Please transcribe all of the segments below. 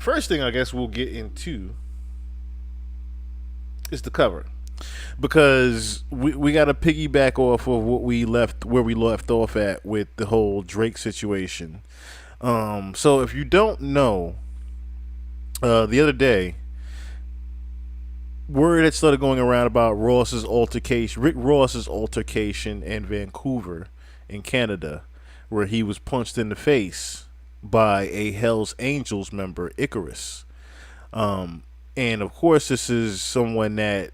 First thing I guess we'll get into is the cover, because we got to piggyback off of what we left where we left off at with the whole Drake situation. So if you don't know, the other day, word had started going around about Rick Ross's altercation in Vancouver, in Canada, where he was punched in the face by a Hell's Angels member, Icarus. And of course, this is someone that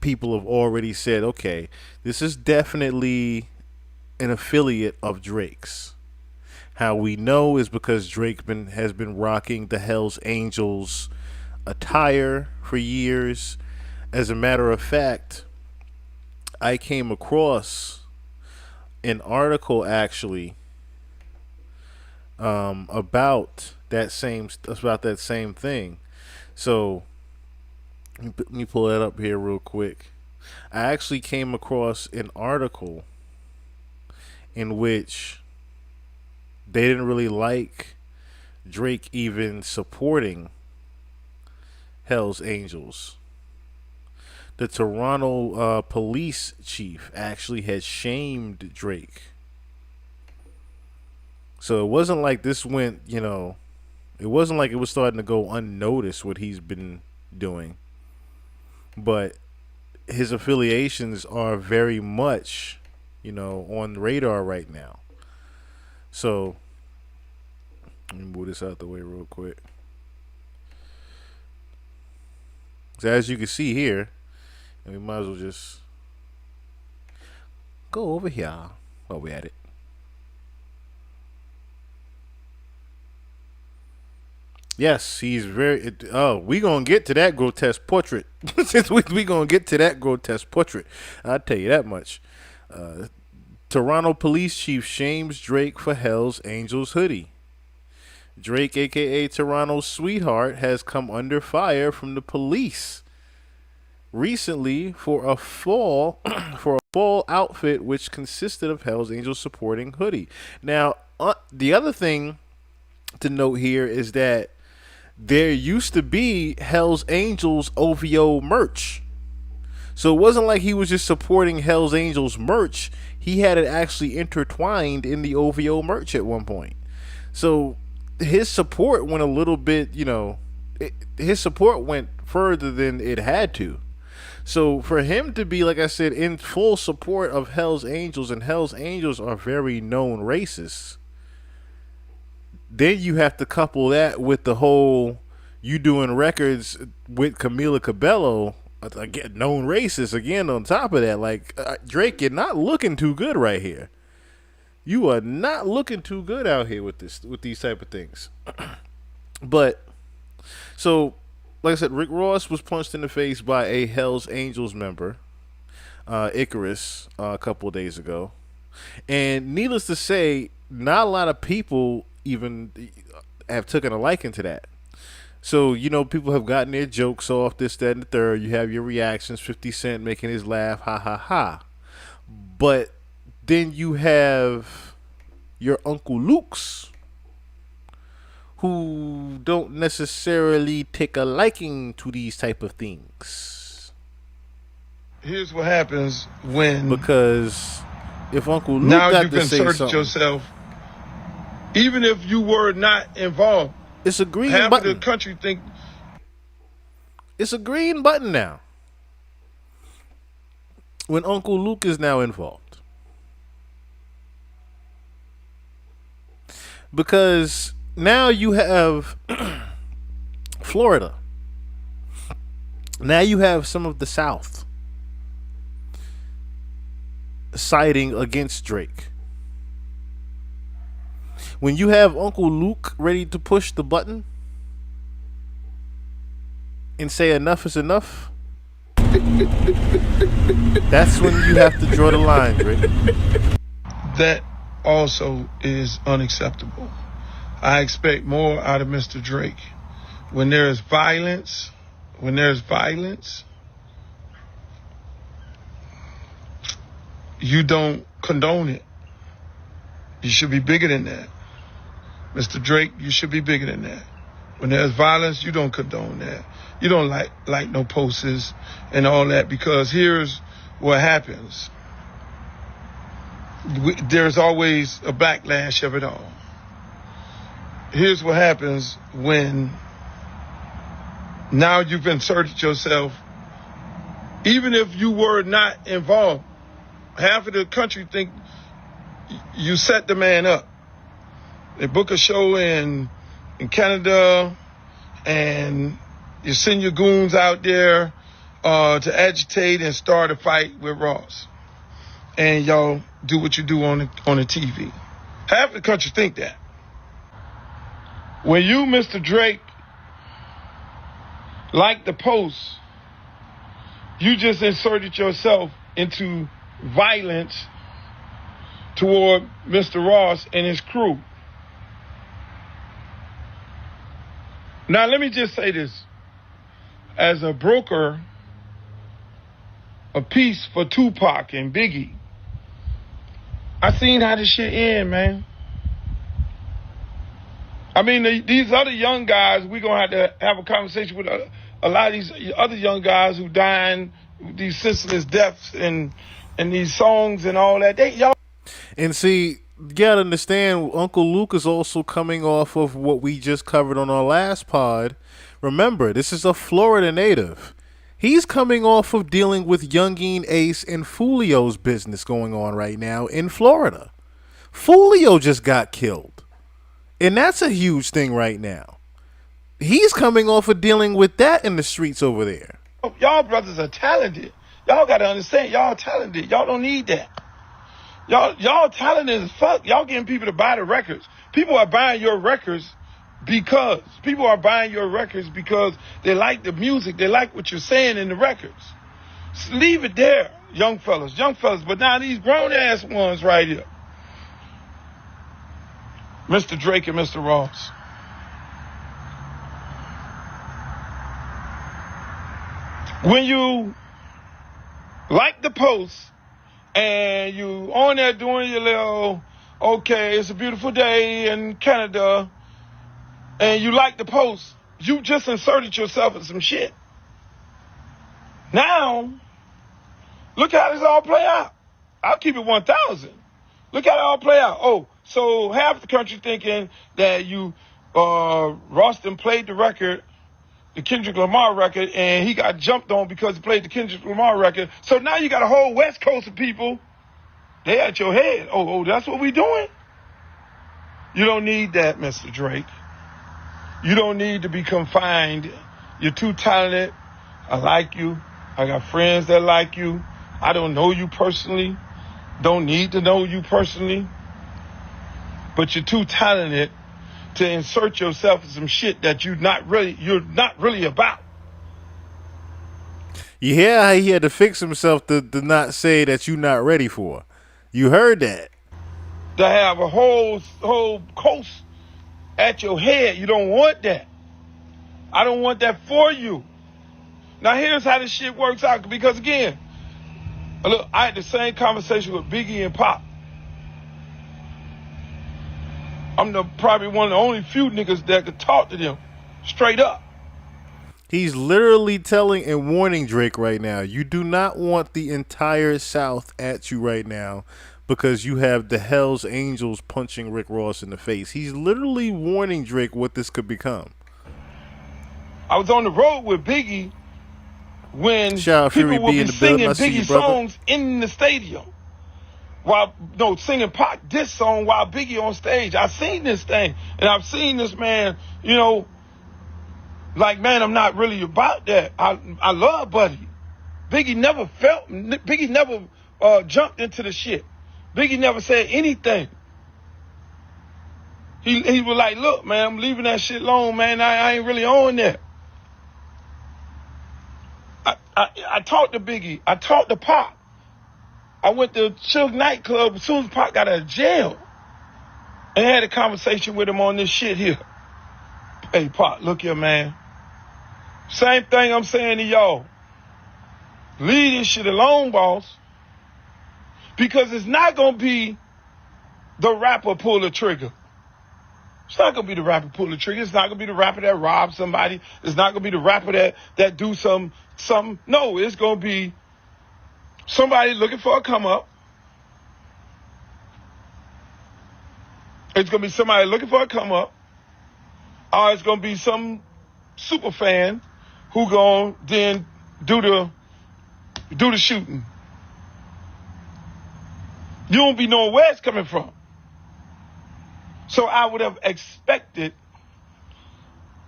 people have already said, okay, this is definitely an affiliate of Drake's. How we know is because has been rocking the Hell's Angels attire for years. As a matter of fact, I came across an article actually about that same thing. So let me pull that up here real quick. I actually came across an article in which they didn't really like Drake even supporting Hell's Angels. The Toronto police chief actually had shamed Drake. So it wasn't like this went, it wasn't like it was starting to go unnoticed what he's been doing. But his affiliations are very much, on the radar right now. So let me move this out the way real quick. So as you can see here, and we might as well just go over here while we're at it. Yes, he's very. We gonna get to that grotesque portrait. Since we gonna get to that grotesque portrait, I'll tell you that much. Toronto police chief shames Drake for Hell's Angels hoodie. Drake, aka Toronto's sweetheart, has come under fire from the police recently for a fall outfit which consisted of Hell's Angels supporting hoodie. Now, the other thing to note here is that there used to be Hell's Angels OVO merch. So it wasn't like he was just supporting Hell's Angels merch. He had it actually intertwined in the OVO merch at one point. So his support went a little bit, his support went further than it had to. So for him to be, like I said, in full support of Hell's Angels, and Hell's Angels are very known racists, then you have to couple that with the whole you doing records with Camila Cabello, again, known racist, again on top of that. Like, Drake, you're not looking too good right here. You are not looking too good out here with these type of things. But so, like I said, Rick Ross was punched in the face by a Hell's Angels member, Icarus, a couple of days ago, and needless to say, not a lot of people even have taken a liking to that. So, people have gotten their jokes off, this, that, and the third. You have your reactions, 50 Cent making his laugh, ha, ha, ha. But then you have your Uncle Luke's, who don't necessarily take a liking to these type of things. Here's what happens when... Because if Uncle Luke now got you to can say search something, yourself, even if you were not involved, it's a green half button. of the country think it's a green button now. When Uncle Luke is now involved. Because now you have Florida. Now you have some of the South siding against Drake. When you have Uncle Luke ready to push the button and say enough is enough, that's when you have to draw the line, Drake. that also is unacceptable. I expect more out of Mr. Drake. When there's violence, you don't condone it. You should be bigger than that. Mr. Drake, you should be bigger than that. When there's violence, you don't condone that. You don't like no posters and all that, because here's what happens. There's always a backlash of it all. Here's what happens when now you've inserted yourself. Even if you were not involved, half of the country think you set the man up. They book a show in Canada, and you send your goons out there to agitate and start a fight with Ross. And y'all do what you do on the TV. Half the country think that. When you, Mr. Drake, like the post, you just inserted yourself into violence toward Mr. Ross and his crew. Now, let me just say this. As a broker of peace for Tupac and Biggie, I seen how this shit end, man. I mean, these other young guys, we're going to have a conversation with a lot of these other young guys who dying, these senseless deaths and these songs and all that. Y'all. And see, you gotta understand, Uncle Luke is also coming off of what we just covered on our last pod. Remember, this is a Florida native. He's coming off of dealing with Youngeen Ace and Fulio's business going on right now in Florida. Fulio just got killed. And that's a huge thing right now. He's coming off of dealing with that in the streets over there. Y'all brothers are talented. Y'all got to understand, y'all talented. Y'all don't need that. Y'all talented as fuck. Y'all getting people to buy the records. People are buying your records because they like the music. They like what you're saying in the records. So leave it there, young fellas. But now these grown ass ones right here, Mr. Drake and Mr. Ross. When you like the post and you on there doing your little, okay, it's a beautiful day in Canada, and you like the post, you just inserted yourself in some shit. Now, look how this all play out. I'll keep it 1,000. Look how it all play out. Oh, so half the country thinking that you, Roston played the record, the Kendrick Lamar record, and he got jumped on because he played the Kendrick Lamar record. So now you got a whole West Coast of people, they at your head. Oh, that's what we doing? You don't need that, Mr. Drake. You don't need to be confined. You're too talented. I like you. I got friends that like you. I don't know you personally. Don't need to know you personally. But you're too talented to insert yourself in some shit that you're not really about. You hear how he had to fix himself to not say that you're not ready for. You heard that. To have a whole coast at your head, you don't want that. I don't want that for you. Now here's how this shit works out, because again, look, I had the same conversation with Biggie and Pop. I'm probably one of the only few niggas that could talk to them straight up. He's literally telling and warning Drake right now, you do not want the entire South at you right now because you have the Hells Angels punching Rick Ross in the face. He's literally warning Drake what this could become. I was on the road with Biggie when people would be singing Biggie songs in the stadium. Singing Pac diss song while Biggie on stage. I've seen this thing, and I've seen this man, like, man, I'm not really about that. I love Buddy. Biggie never jumped into the shit. Biggie never said anything. He was like, look, man, I'm leaving that shit alone, man. I ain't really on that. I talked to Biggie. I talked to Pac. I went to Suge nightclub as soon as Pac got out of jail and had a conversation with him on this shit here. Hey, Pac, look here, man. Same thing I'm saying to y'all. Leave this shit alone, boss. Because it's not going to be the rapper pull the trigger. It's not gonna be the rapper pull the trigger. It's not gonna be the rapper that robs somebody. It's not gonna be the rapper that do something. No, it's gonna be somebody looking for a come up. It's gonna be somebody looking for a come up. Or it's gonna be some super fan who gonna then do the shooting. You won't be knowing where it's coming from. So I would have expected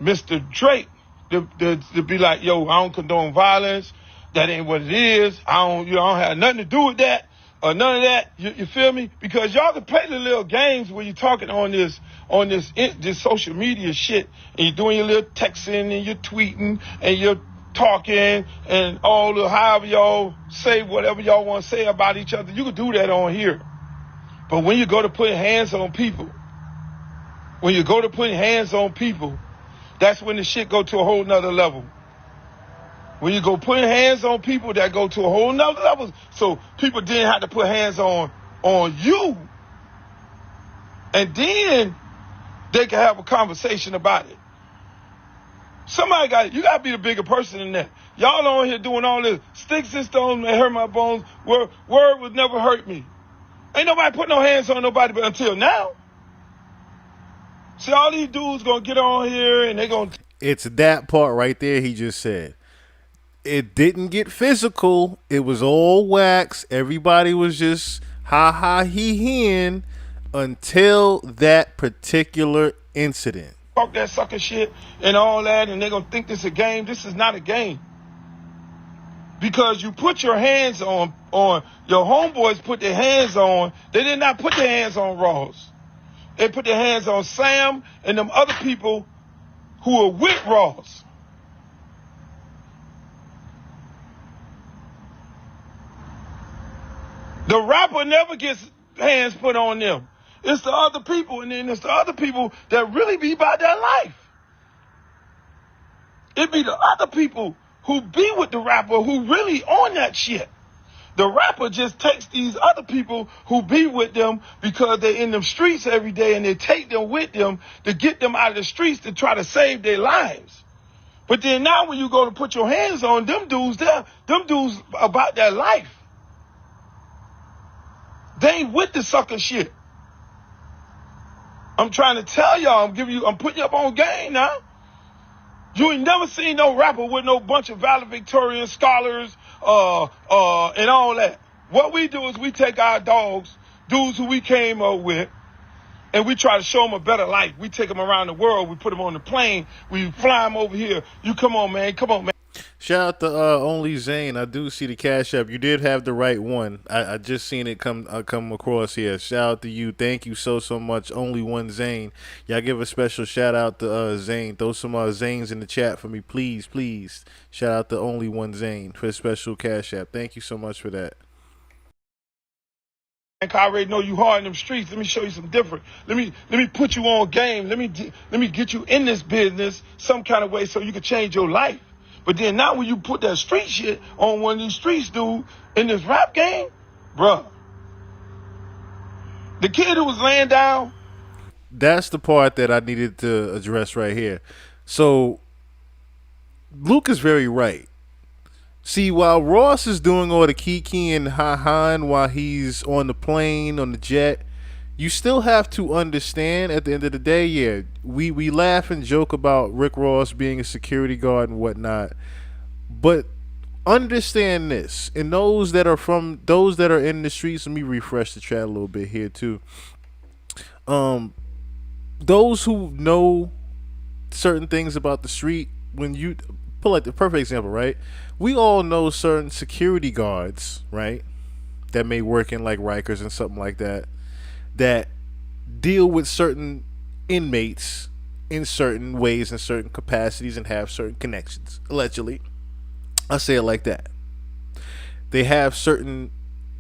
Mr. Drake to be like, yo, I don't condone violence. That ain't what it is. I don't have nothing to do with that or none of that. You feel me? Because y'all can play the little games when you're talking on this social media shit, and you're doing your little texting and you're tweeting and you're talking and all the however y'all say whatever y'all want to say about each other. You can do that on here. But when you go to putting hands on people, that's when the shit go to a whole nother level. When you go putting hands on people, that go to a whole nother level. So people didn't have to put hands on you. And then they can have a conversation about it. You got to be the bigger person than that. Y'all on here doing all this. Sticks and stones may hurt my bones. Word would never hurt me. Ain't nobody put no hands on nobody but until now. See, all these dudes going to get on here and they going to... It's that part right there he just said. It didn't get physical. It was all wax. Everybody was just ha ha he hen until that particular incident. Talk that sucker shit and all that, and they're going to think this is a game. This is not a game. Because you put your hands on your homeboys put their hands on, they did not put their hands on Ross. They put their hands on Sam and them other people who are with Ross. The rapper never gets hands put on them. It's the other people, and then it's the other people that really be about their life. It be the other people who be with the rapper who really on that shit. The rapper just takes these other people who be with them because they're in them streets every day, and they take them with them to get them out of the streets to try to save their lives. But then now when you go to put your hands on them dudes, them dudes about their life. They ain't with the sucker shit. I'm trying to tell y'all, I'm putting you up on game now. You ain't never seen no rapper with no bunch of valedictorian scholars, and all that. What we do is we take our dogs, dudes who we came up with, and we try to show them a better life. We take them around the world. We put them on the plane. We fly them over here. You come on, man. Shout out to Only Zane. I do see the cash app. You did have the right one. I just seen it come across here. Shout out to you. Thank you so much. Only one Zane. Y'all give a special shout out to Zane. Throw some Zanes in the chat for me, please. Shout out to Only one Zane for a special cash app. Thank you so much for that. I already know you hard in them streets. Let me show you some different. Let me put you on game. Let me get you in this business some kind of way so you can change your life. But then now when you put that street shit on one of these streets, dude, in this rap game, bruh, the kid who was laying down. That's the part that I needed to address right here. So Luke is very right. See, while Ross is doing all the kiki and ha-haing while he's on the plane, on the jet, you still have to understand at the end of the day, yeah, we laugh and joke about Rick Ross being a security guard and whatnot, but understand this, and those that are in the streets, let me refresh the chat a little bit here too. Those who know certain things about the street, when you pull like the perfect example, right? We all know certain security guards, right, that may work in like Rikers and something like that, that deal with certain inmates in certain ways, in certain capacities, and have certain connections. Allegedly, I say it like that. They have certain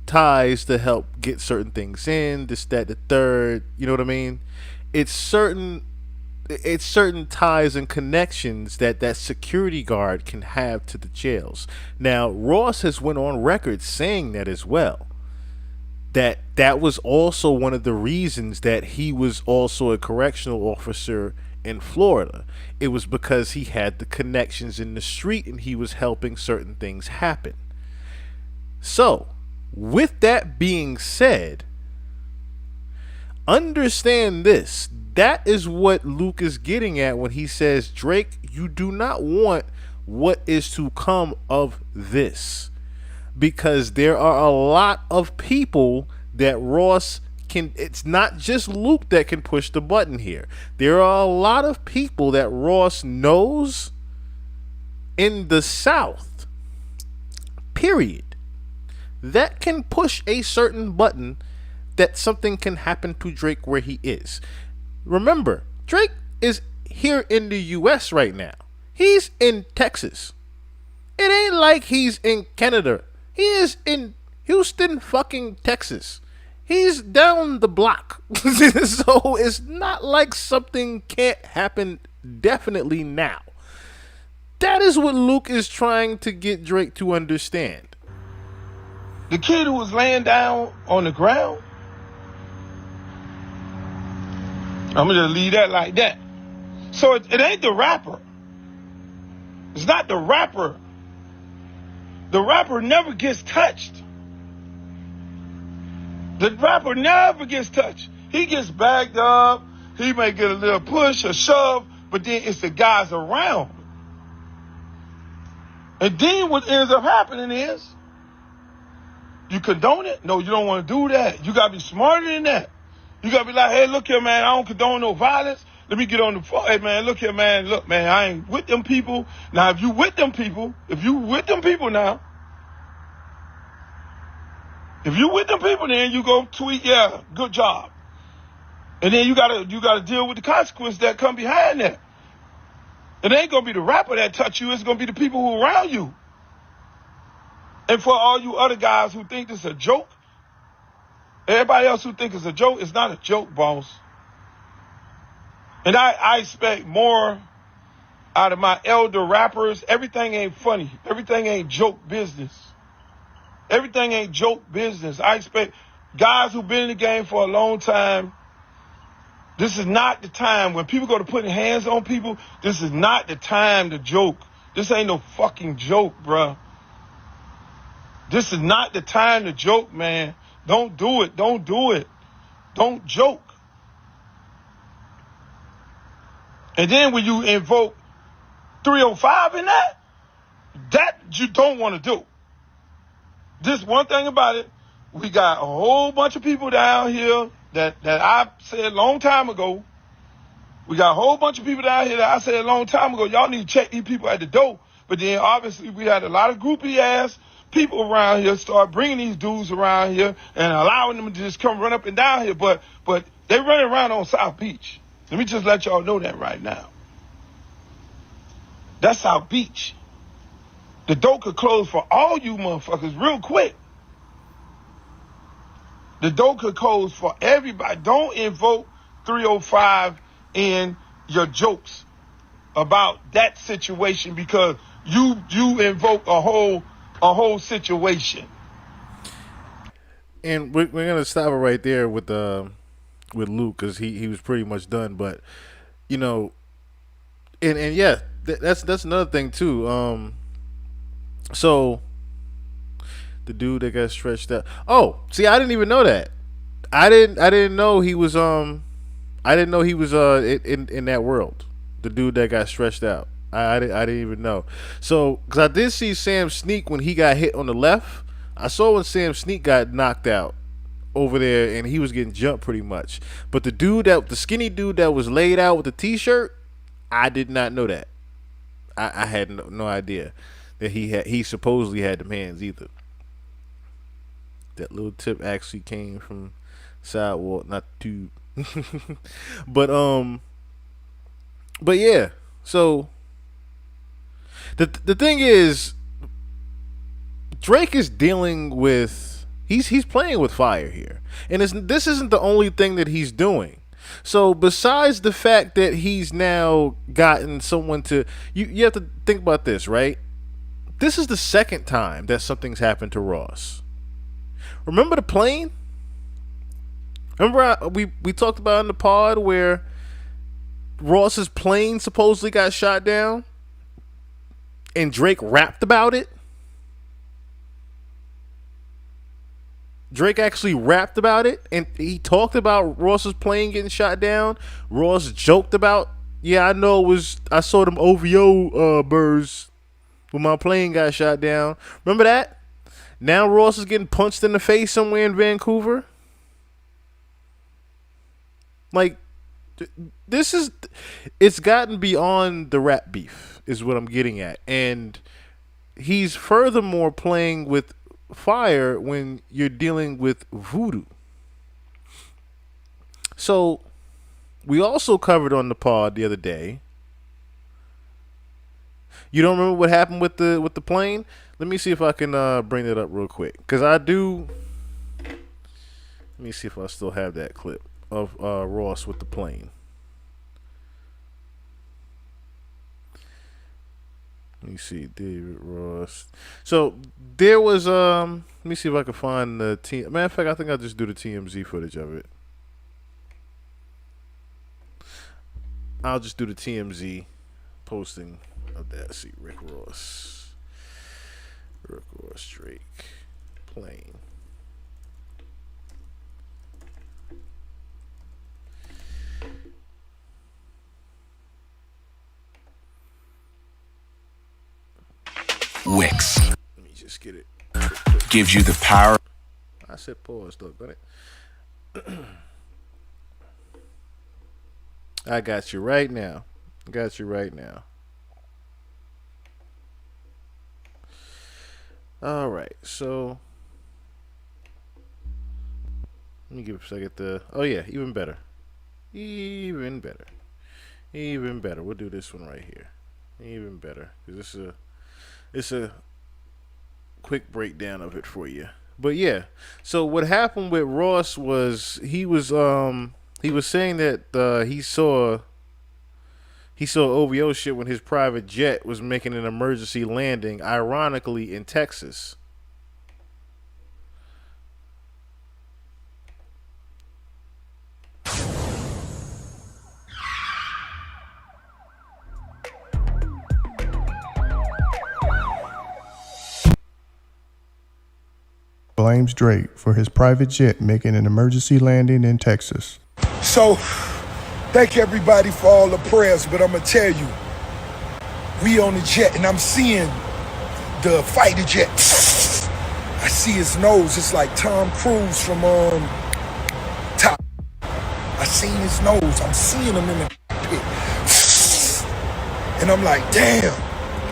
ties to help get certain things in, this, that, the third. You know what I mean? It's certain ties and connections that security guard can have to the jails. Now, Ross has went on record saying that as well. that was also one of the reasons that he was also a correctional officer in Florida. It was because he had the connections in the street and he was helping certain things happen. So, with that being said, understand this. That is what Luke is getting at when he says, Drake, you do not want what is to come of this. Because there are a lot of people that Ross can. It's not just Luke that can push the button here. There are a lot of people that Ross knows in the South, period, that can push a certain button that something can happen to Drake where he is. Remember, Drake is here in the US right now. He's in Texas. It ain't like he's in Canada. He is in Houston, fucking Texas. He's down the block. So it's not like something can't happen definitely now. That is what Luke is trying to get Drake to understand. The kid who was laying down on the ground, I'm going to leave that like that. So it ain't the rapper. It's not the rapper. The rapper never gets touched. The rapper never gets touched. He gets bagged up. He may get a little push or shove, but then it's the guys around. And then what ends up happening is, you condone it? No, you don't want to do that. You got to be smarter than that. You got to be like, hey, look here, man, I don't condone no violence. Let me get on the phone. Hey, man, look here, man. Look, man, I ain't with them people. Now, if you with them people now, if you with them people, then you go tweet, yeah, good job. And then you gotta deal with the consequence that come behind that. It ain't gonna be the rapper that touch you, it's gonna be the people who around you. And for all you other guys who think this is a joke, everybody else who think it's a joke, it's not a joke, boss. And I expect more out of my elder rappers. Everything ain't funny. Everything ain't joke business. Everything ain't joke business. I expect guys who've been in the game for a long time. This is not the time when people go to putting hands on people. This is not the time to joke. This ain't no fucking joke, bruh. This is not the time to joke, man. Don't do it. Don't do it. Don't joke. And then when you invoke 305 in that you don't want to do. Just one thing about it, we got a whole bunch of people down here that I said a long time ago. We got a whole bunch of people down here that I said a long time ago, y'all need to check these people at the door. But then obviously we had a lot of groupie ass people around here start bringing these dudes around here and allowing them to just come run up and down here. But they running around on South Beach. Let me just let y'all know that right now. That's South Beach. The door could close for all you motherfuckers real quick. The door could close for everybody. Don't invoke 305 in your jokes about that situation because you invoke a whole situation. And we're gonna stop it right there with Luke because he was pretty much done. But you know, and yeah, that's another thing too. So the dude that got stretched out. Oh, see, I didn't even know that. I didn't know he was I didn't know he was in that world. The dude that got stretched out. I didn't even know. So because I did see Sam Sneak when he got hit on the left. I saw when Sam Sneak got knocked out over there and he was getting jumped pretty much. But the skinny dude that was laid out with the t-shirt, I did not know that. I had no idea that he supposedly had them hands either. That little tip actually came from sidewalk, not tube. but yeah. So the thing is, Drake is dealing with he's playing with fire here, and this isn't the only thing that he's doing. So besides the fact that he's now gotten someone to you have to think about this, right? This is the second time that something's happened to Ross. Remember the plane? Remember we talked about in the pod where Ross's plane supposedly got shot down, and Drake rapped about it. Drake actually rapped about it, and he talked about Ross's plane getting shot down. Ross joked about, yeah, I know it was. I saw them OVO birds when my plane got shot down. Remember that? Now Ross is getting punched in the face somewhere in Vancouver. Like, this is, it's gotten beyond the rap beef, is what I'm getting at. And he's furthermore playing with fire when you're dealing with voodoo. So, we also covered on the pod the other day. You don't remember what happened with the plane? Let me see if I can bring it up real quick, cause I do. Let me see if I still have that clip of Ross with the plane. Let me see, David Ross. So there was Let me see if I can find the team. Matter of fact, I think I'll just do the TMZ footage of it. I'll just do the TMZ posting of that. Let's see, Rick Ross, Drake, plane. Wix Let me just get it. gives you the power. I said pause though, got it. I got you right now. Got you right now. All right, so let me give a second to. Oh yeah, even better, even better, even better. We'll do this one right here. Even better, because it's a quick breakdown of it for you. But yeah, so what happened with Ross was he was saying that he saw OVO shit when his private jet was making an emergency landing, ironically in Texas. Blames Drake for his private jet making an emergency landing in Texas. So, thank everybody for all the prayers, but I'm gonna tell you, we on the jet and I'm seeing the fighter jet. I see his nose, it's like Tom Cruise from Top. I seen his nose, I'm seeing him in the pit. And I'm like, damn.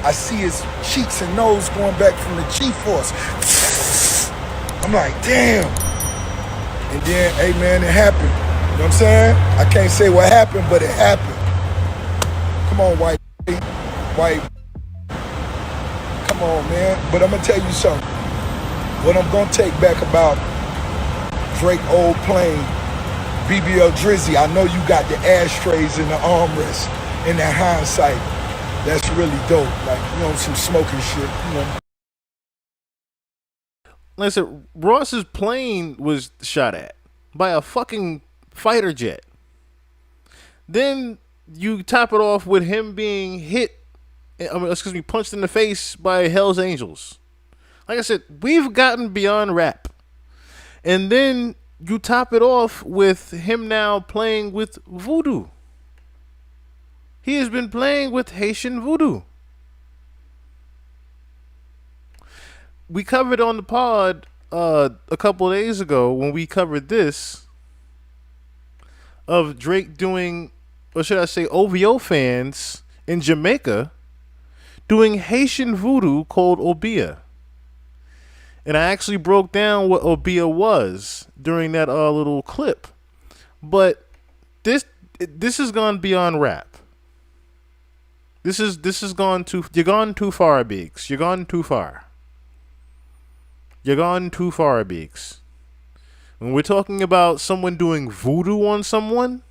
I see his cheeks and nose going back from the G-force. I'm like, damn. And then, hey man, it happened. You know what I'm saying? I can't say what happened, but it happened. Come on, white. Come on, man. But I'm gonna tell you something. What I'm gonna take back about Drake old plane, BBL Drizzy, I know you got the ashtrays and the armrests and that hindsight. That's really dope. Like, you know, some smoking shit, you know. Listen, Ross's plane was shot at by a fucking fighter jet. Then you top it off with him being punched in the face by Hell's Angels. Like I said, we've gotten beyond rap. And then you top it off with him now playing with voodoo. He has been playing with Haitian voodoo. We covered on the pod a couple of days ago when we covered this of Drake doing, or should I say, OVO fans in Jamaica doing Haitian voodoo called Obia. And I actually broke down what Obia was during that little clip. But this has gone beyond rap. This has gone too. You're gone too far, Biggs. You're gone too far. You're gone too far, Biggs. When we're talking about someone doing voodoo on someone,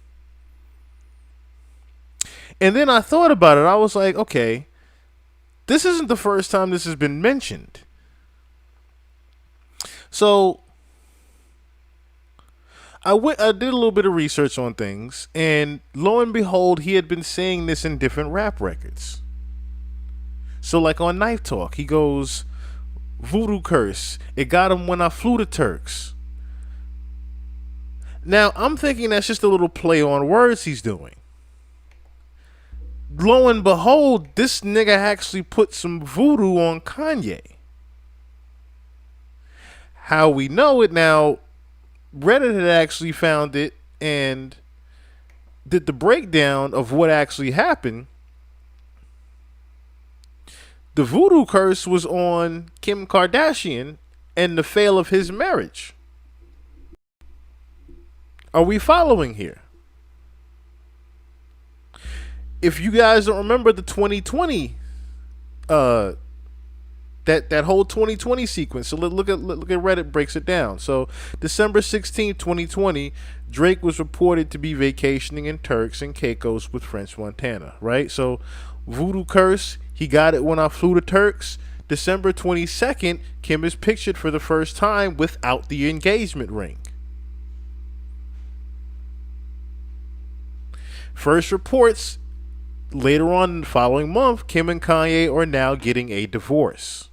and then I thought about it. I was like, okay, this isn't the first time this has been mentioned. So I did a little bit of research on things, and lo and behold, he had been saying this in different rap records. So, like on Knife Talk, he goes, "Voodoo curse. It got him when I flew to Turks." Now, I'm thinking that's just a little play on words he's doing. Lo and behold, this nigga actually put some voodoo on Kanye. How we know it now, Reddit had actually found it and did the breakdown of what actually happened. The voodoo curse was on Kim Kardashian and the fail of his marriage. Are we following here? If you guys don't remember the 2020, that whole 2020 sequence. So look at Reddit breaks it down. So December 16th, 2020, Drake was reported to be vacationing in Turks and Caicos with French Montana, right? So voodoo curse, he got it when I flew to Turks. December 22nd, Kim is pictured for the first time without the engagement ring. First reports later on in the following month, Kim and Kanye are now getting a divorce.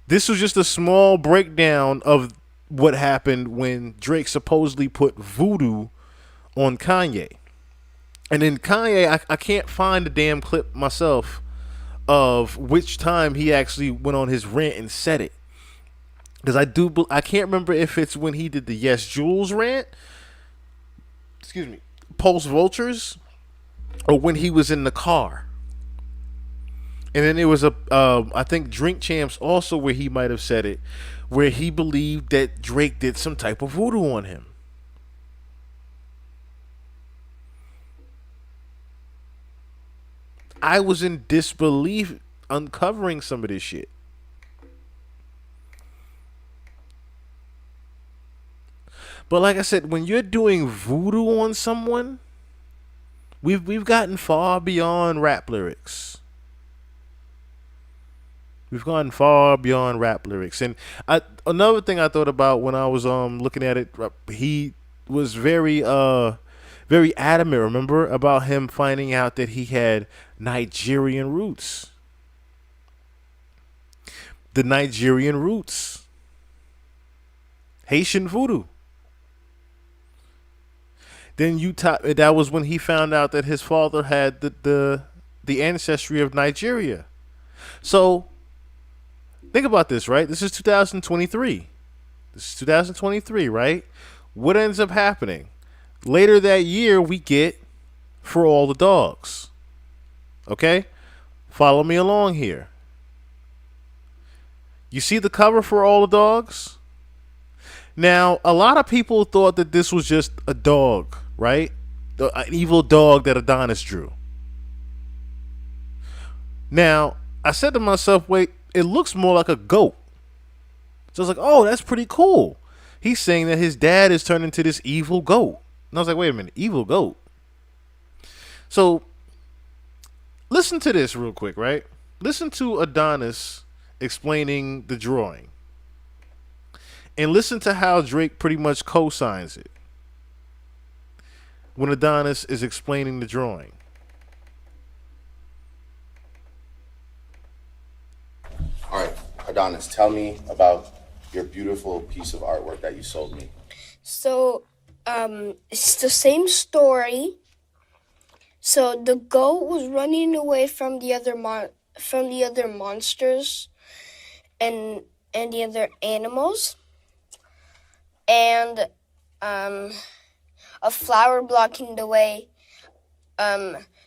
This was just a small breakdown of what happened when Drake supposedly put voodoo on Kanye. And then Kanye, I can't find the damn clip myself of which time he actually went on his rant and said it. Because I can't remember if it's when he did the Yes Jules rant, excuse me, Pulse Vultures, or when he was in the car. And then there was I think Drink Champs also where he might have said it, where he believed that Drake did some type of voodoo on him. I was in disbelief uncovering some of this shit. But like I said, when you're doing voodoo on someone, we've gotten far beyond rap lyrics. We've gone far beyond rap lyrics. And another thing I thought about when I was looking at it, he was very adamant, remember, about him finding out that he had Nigerian roots. The Nigerian roots. Haitian voodoo. Then that was when he found out that his father had the ancestry of Nigeria. So think about this, right? This is 2023. This is 2023, right? What ends up happening? Later that year, we get For All the Dogs. Okay? Follow me along here. You see the cover for All the Dogs? Now, a lot of people thought that this was just a dog, right? An evil dog that Adonis drew. Now, I said to myself, wait, it looks more like a goat. So I was like, oh, that's pretty cool. He's saying that his dad is turned into this evil goat. And I was like, wait a minute, evil goat? So, listen to this real quick, right? Listen to Adonis explaining the drawing. And listen to how Drake pretty much co-signs it when Adonis is explaining the drawing. All right, Adonis, tell me about your beautiful piece of artwork that you sold me. So, it's the same story. So the goat was running away from the other monsters and the other animals, and a flower blocking the way.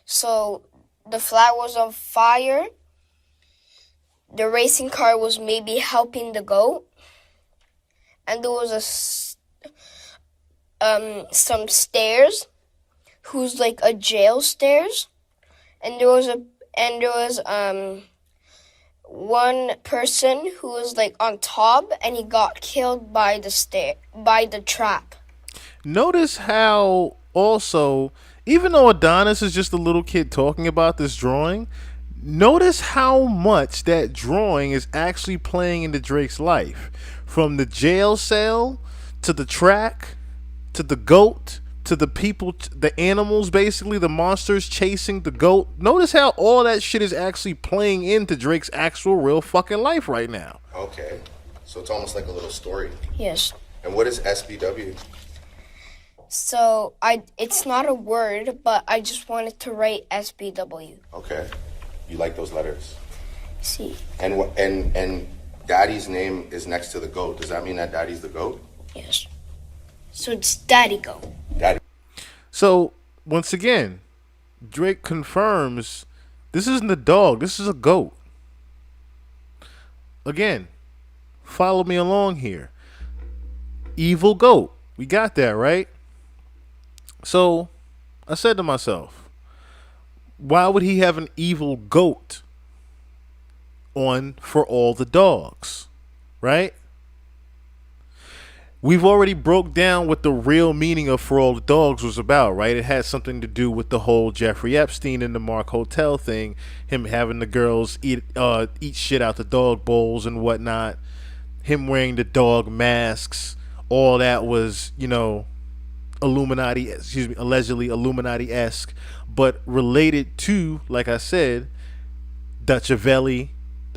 So the flower was on fire. The racing car was maybe helping the goat, and there was some stairs, who's like a jail stairs, and there was one person who was like on top, and he got killed by the trap. Notice how also, even though Adonis is just a little kid talking about this drawing, notice how much that drawing is actually playing into Drake's life. from the jail cell to the track to the goat to the people, the animals, basically the monsters chasing the goat. Notice how all that shit is actually playing into Drake's actual real fucking life right now. Okay. So it's almost like a little story. Yes. And what is SBW? So it's not a word, but I just wanted to write SBW. Okay. You like those letters? See. And Daddy's name is next to the goat. Does that mean that Daddy's the goat? Yes. So it's Daddy Go. Daddy. So once again, Drake confirms this isn't a dog, this is a goat. Again, follow me along here. Evil goat. We got that, right? So I said to myself, why would he have an evil goat on for all the dogs? Right? We've already broke down what the real meaning of For All the Dogs was about, right? It had something to do with the whole Jeffrey Epstein and the Mark Hotel thing, him having the girls eat shit out the dog bowls and whatnot, him wearing the dog masks. All that was, allegedly Illuminati-esque, but related to, like I said, Dutchavelli,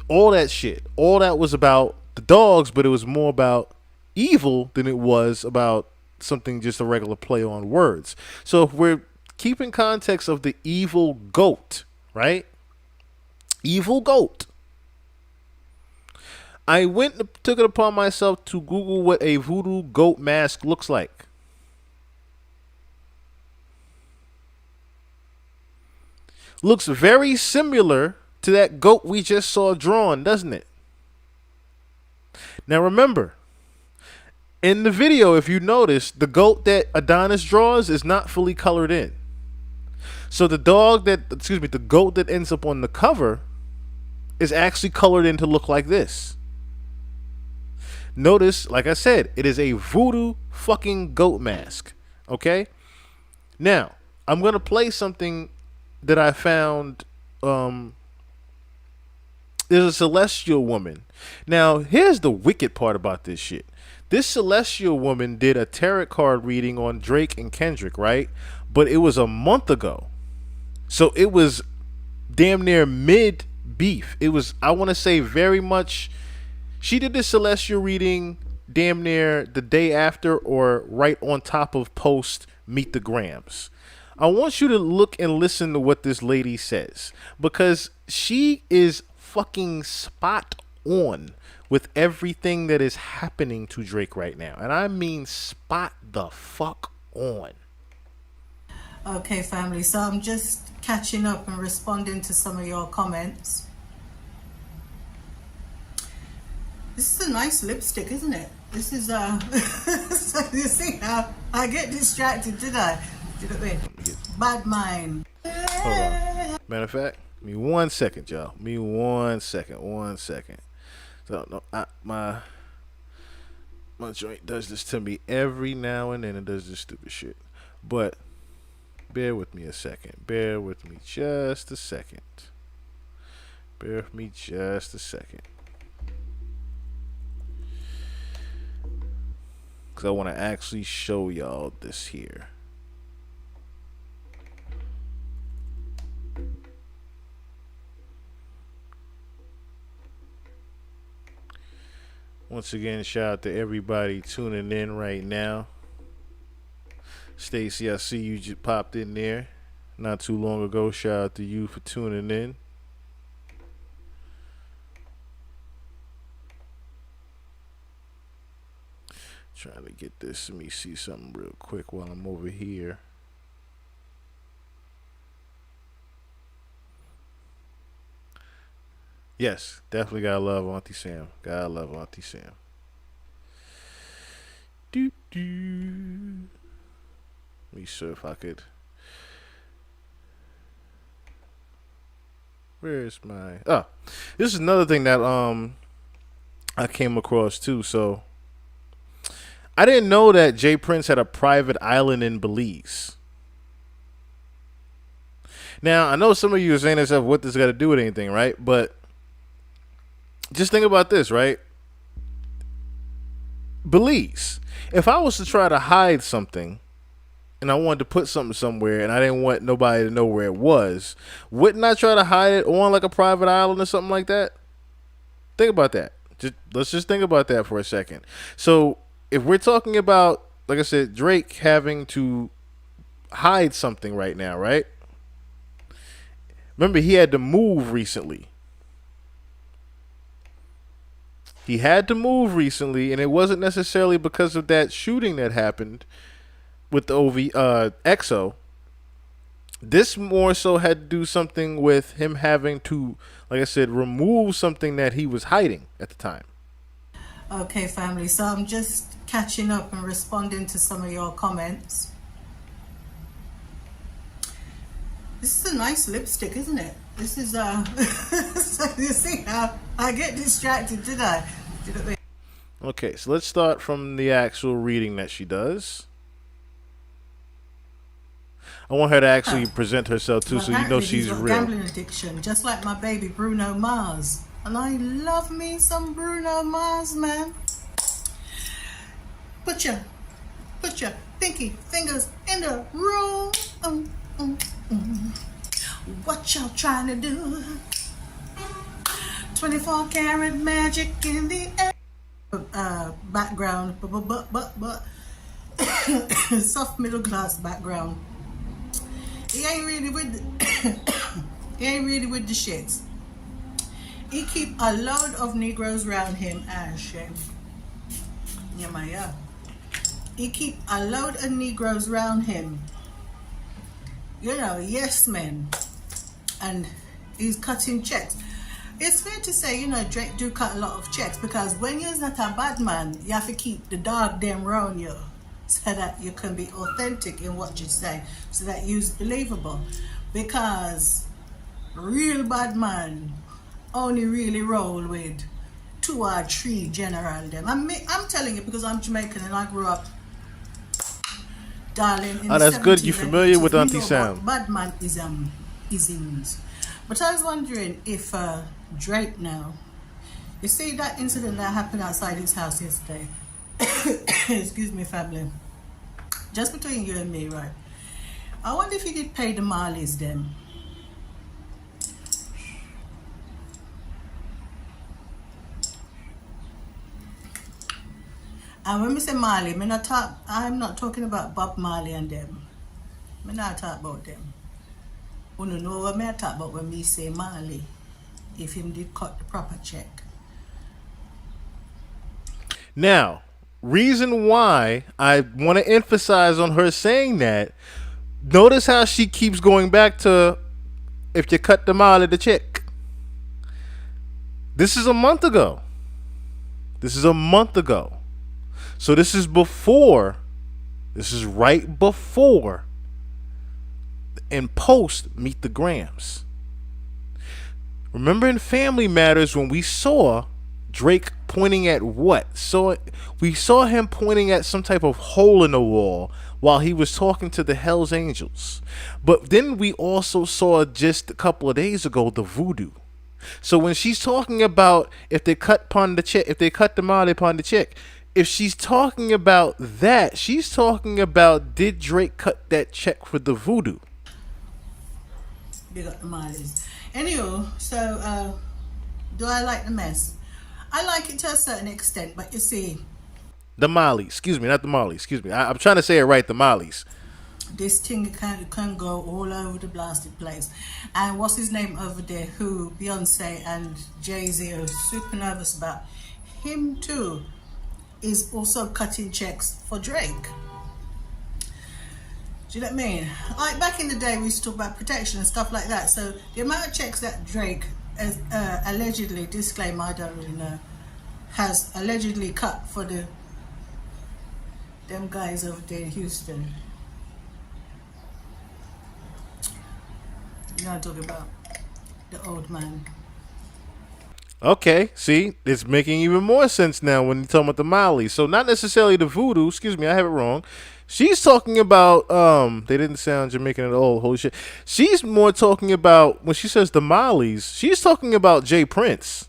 all that shit. All that was about the dogs, but it was more about evil than it was about something just a regular play on words. So if we're keeping context of the evil goat, right? Evil goat. I went and took it upon myself to Google what a voodoo goat mask looks like. Looks very similar to that goat we just saw drawn, doesn't it? Now remember, in the video, if you notice, the goat that Adonis draws is not fully colored in. So the goat that ends up on the cover is actually colored in to look like this. Notice, like I said, it is a voodoo fucking goat mask. Okay? Now, I'm going to play something that I found. There's a celestial woman. Now, here's the wicked part about this shit. This celestial woman did a tarot card reading on Drake and Kendrick, right? But it was a month ago. So it was damn near mid beef. It was, I want to say, very much. She did this celestial reading damn near the day after or right on top of post Meet the Grams. I want you to look and listen to what this lady says, because she is fucking spot on with everything that is happening to Drake right now. And I mean spot the fuck on. Okay, family, so I'm just catching up and responding to some of your comments. This is a nice lipstick, isn't it? This is so you see how I get distracted, did I? Do you know what I mean? Bad mind. Hold on. Matter of fact, give me 1 second, y'all. Give me 1 second. 1 second. So no, my joint does this to me every now and then. It does this stupid shit. But bear with me a second. Bear with me just a second. Bear with me just a second. Because I want to actually show y'all this here. Once again, shout out to everybody tuning in right now. Stacy, I see you just popped in there not too long ago. Shout out to you for tuning in. Trying to get this. Let me see something real quick while I'm over here. Yes, definitely gotta love Auntie Sam. Gotta love Auntie Sam. Doo doo. Let me see if I could. Where's my? Oh, this is another thing that I came across too. So I didn't know that Jay Prince had a private island in Belize. Now I know some of you are saying to yourself, "What this got to do with anything?" Right? But just think about this, right? b.l.a.c. If I was to try to hide something and I wanted to put something somewhere and I didn't want nobody to know where it was, wouldn't I try to hide it on like a private island or something like that? Think about that. Let's just think about that for a second. So if we're talking about, like I said, Drake having to hide something right now, right? Remember, he had to move recently. He had to move recently, and it wasn't necessarily because of that shooting that happened with the EXO. This more so had to do something with him having to, like I said, remove something that he was hiding at the time. Okay, family, so I'm just catching up and responding to some of your comments. This is a nice lipstick, isn't it? This is so you see how I get distracted, did I? Did it? Okay, so let's start from the actual reading that she does. I want her to actually present herself too, Well, so you know apparently she's he's got real. gambling addiction, just like my baby Bruno Mars. And I love me some Bruno Mars, man. Put your pinky fingers in the room. What y'all trying to do? 24 karat magic in the air. Background, but soft middle class background. He ain't really with he ain't really with the shits. He keep a load of Negroes around him and shit. Yeah. He keep a load of Negroes around him. You know, yes men. And he's cutting checks. It's fair to say, you know, Drake do cut a lot of checks, because when you're not a bad man, you have to keep the dog them around you so that you can be authentic in what you say, so that you're believable. Because real bad man only really roll with 2 or 3 general them. I'm telling you, because I'm Jamaican and I grew up, darling, in Oh, that's the good. You 70s and familiar 80s. with We Auntie know Sam? what bad man isms. But I was wondering if Drake now, you see that incident that happened outside his house yesterday. Excuse me, family. Just between you and me, right? I wonder if he did pay the Marleys then. And when we say Marley, I'm not talking about Bob Marley and them. I'm not talking about them. You know what I talk about when me say Marley, if him did cut the proper check. Now, reason why I want to emphasize on her saying that, notice how she keeps going back to, if you cut the mile of the check. This is a month ago. So this is right before and post Meet the Grams. Remember in Family Matters when we saw Drake pointing at what? We saw him pointing at some type of hole in the wall while he was talking to the Hells Angels. But then we also saw just a couple of days ago the voodoo. So when she's talking about if they cut the mile upon the check, if she's talking about that, she's talking about, did Drake cut that check for the voodoo? They got the Marleys. Anywho, so do I like the mess? I like it to a certain extent, but you see, The Mollies, excuse me, not the Mollies, excuse me. I'm trying to say it right, the Mollies. this thing can go all over the blasted place. And what's his name over there, who Beyonce and Jay-Z are super nervous about, him too is also cutting checks for Drake. Do you know what I mean? Like back in the day, we used to talk about protection and stuff like that. So the amount of checks that Drake has allegedly, disclaimer, I don't really know, has allegedly cut for them guys over there in Houston. You know what I'm talking about? The old man. Okay, see, it's making even more sense now when you're talking about the Mollies. So not necessarily the voodoo, excuse me, I have it wrong. She's talking about, they didn't sound Jamaican at all, holy shit. She's more talking about, when she says the Mollies, she's talking about Jay Prince.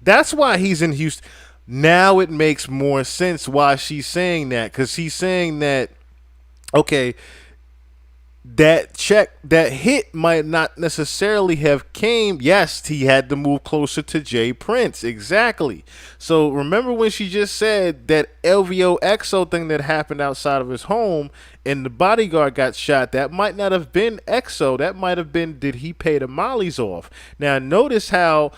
That's why he's in Houston. Now it makes more sense why she's saying that, because he's saying that, okay, that hit might not necessarily have came. Yes, he had to move closer to Jay Prince. Exactly. So remember when she just said that LVO EXO thing that happened outside of his home and the bodyguard got shot? That might not have been EXO. That might have been, did he pay the Mollies off? Now notice how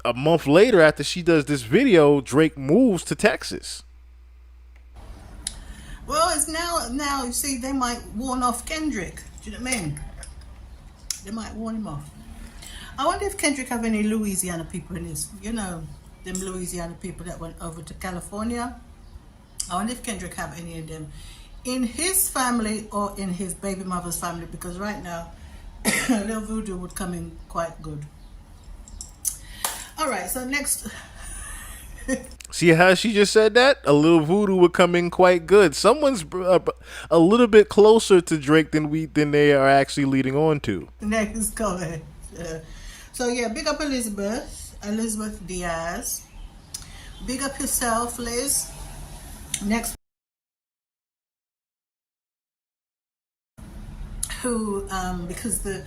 a month later, after she does this video, Drake moves to Texas. Well, it's now you see they might warn off Kendrick. Do you know what I mean? They might warn him off. I wonder if Kendrick have any Louisiana people in his, them Louisiana people that went over to California. I wonder if Kendrick have any of them in his family or in his baby mother's family, because right now little voodoo would come in quite good. All right, so next. See how she just said that? A little voodoo would come in quite good. Someone's a little bit closer to Drake than they are actually leading on to. Next comment. So yeah, big up Elizabeth Diaz. Big up yourself, Liz. Next, who because the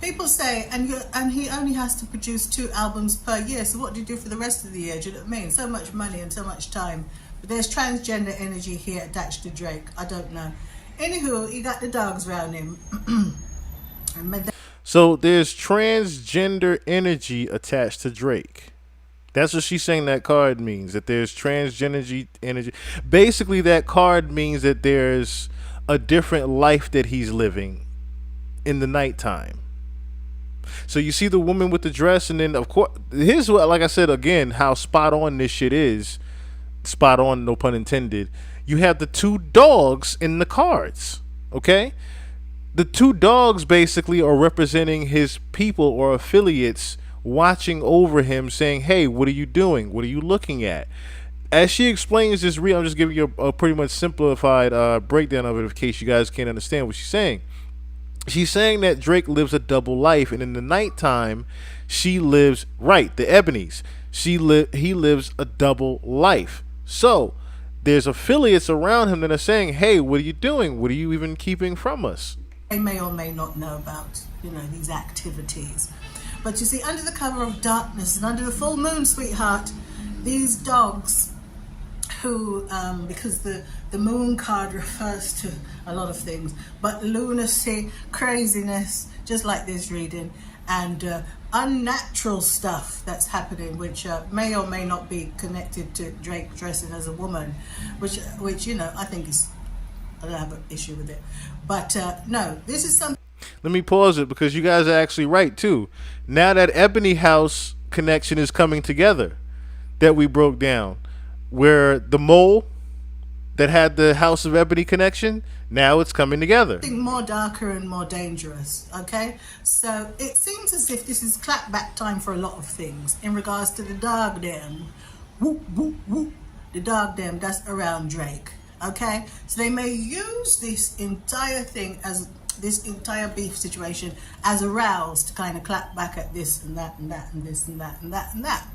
people say, and he only has to produce 2 albums per year. So what do you do for the rest of the year? Do you know what I mean? So much money and so much time. But there's transgender energy here attached to Drake. I don't know. Anywho, he got the dogs around him. So there's transgender energy attached to Drake. That's what she's saying that card means. That there's transgender energy. Basically, that card means that there's a different life that he's living in the nighttime. So you see the woman with the dress, and then of course, here's what, like I said again, how spot on this shit is. Spot on, no pun intended. You have the 2 dogs in the cards. Okay, the 2 dogs basically are representing his people or affiliates, watching over him, saying, "Hey, what are you doing? What are you looking at?" As she explains this, I'm just giving you a pretty much simplified breakdown of it, in case you guys can't understand what she's saying. She's saying that Drake lives a double life, and in the nighttime, she lives, right, the Ebonies. He lives a double life. So there's affiliates around him that are saying, "Hey, what are you doing? What are you even keeping from us?" They may or may not know about, these activities. But you see, under the cover of darkness and under the full moon, sweetheart, these dogs who, because the moon card refers to a lot of things, but lunacy, craziness, just like this reading, and unnatural stuff that's happening, which may or may not be connected to Drake dressing as a woman, which I think is, I don't have an issue with it. But no, this is something. Let me pause it, because you guys are actually right too. Now that Ebony House connection is coming together, that we broke down, where the mole that had the House of Ebony connection, now it's coming together. More darker and more dangerous, okay? So it seems as if this is clapback time for a lot of things in regards to the dog dem. Whoop, whoop, whoop. The dog dem that's around Drake, okay? So they may use this entire thing, as this entire beef situation, as a rouse to kind of clap back at this and that and that and this and that and that and that,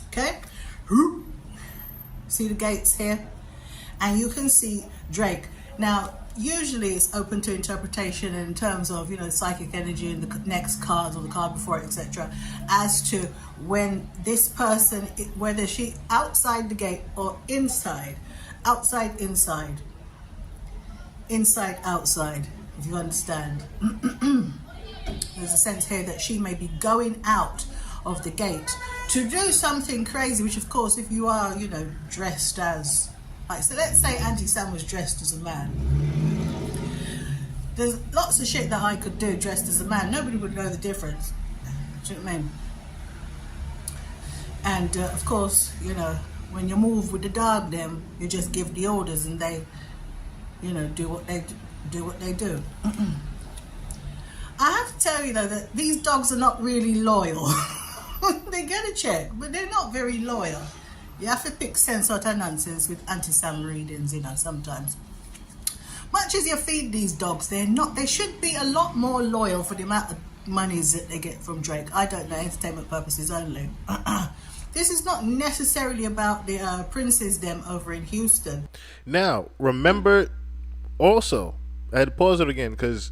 okay? See the gates here? And you can see Drake. Now, usually it's open to interpretation in terms of, psychic energy in the next card or the card before it, etc. As to when this person, whether she outside the gate or inside, outside, inside, inside, outside, if you understand. There's a sense here that she may be going out of the gate to do something crazy, which of course, if you are, dressed as, like, so let's say Auntie Sam was dressed as a man. There's lots of shit that I could do dressed as a man. Nobody would know the difference. Do you know what I mean? And of course, when you move with the dog, them, you just give the orders and they, do what they do. I have to tell you though that these dogs are not really loyal. They get a check, but they're not very loyal. You have to pick sense out of nonsense with anti-Sam readings, sometimes. Much as you feed these dogs, they should be a lot more loyal for the amount of monies that they get from Drake. I don't know, entertainment purposes only. This is not necessarily about the princes them over in Houston. Now, remember also, I had to pause it again because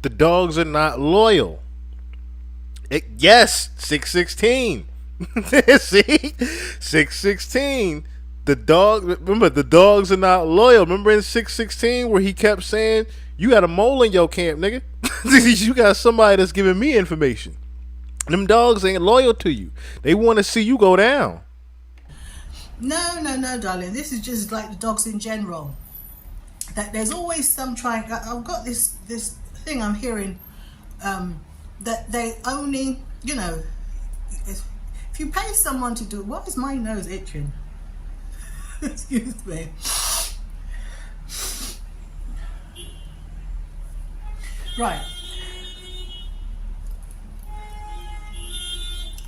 the dogs are not loyal. Yes, 616. See? 616. Remember, the dogs are not loyal. Remember in 616 where he kept saying, you got a mole in your camp, nigga. You got somebody that's giving me information. Them dogs ain't loyal to you. They want to see you go down. No, darling. This is just like the dogs in general. That there's always some trying. I've got this thing I'm hearing that they only, if you pay someone to do. Why is my nose itching? Excuse me. Right.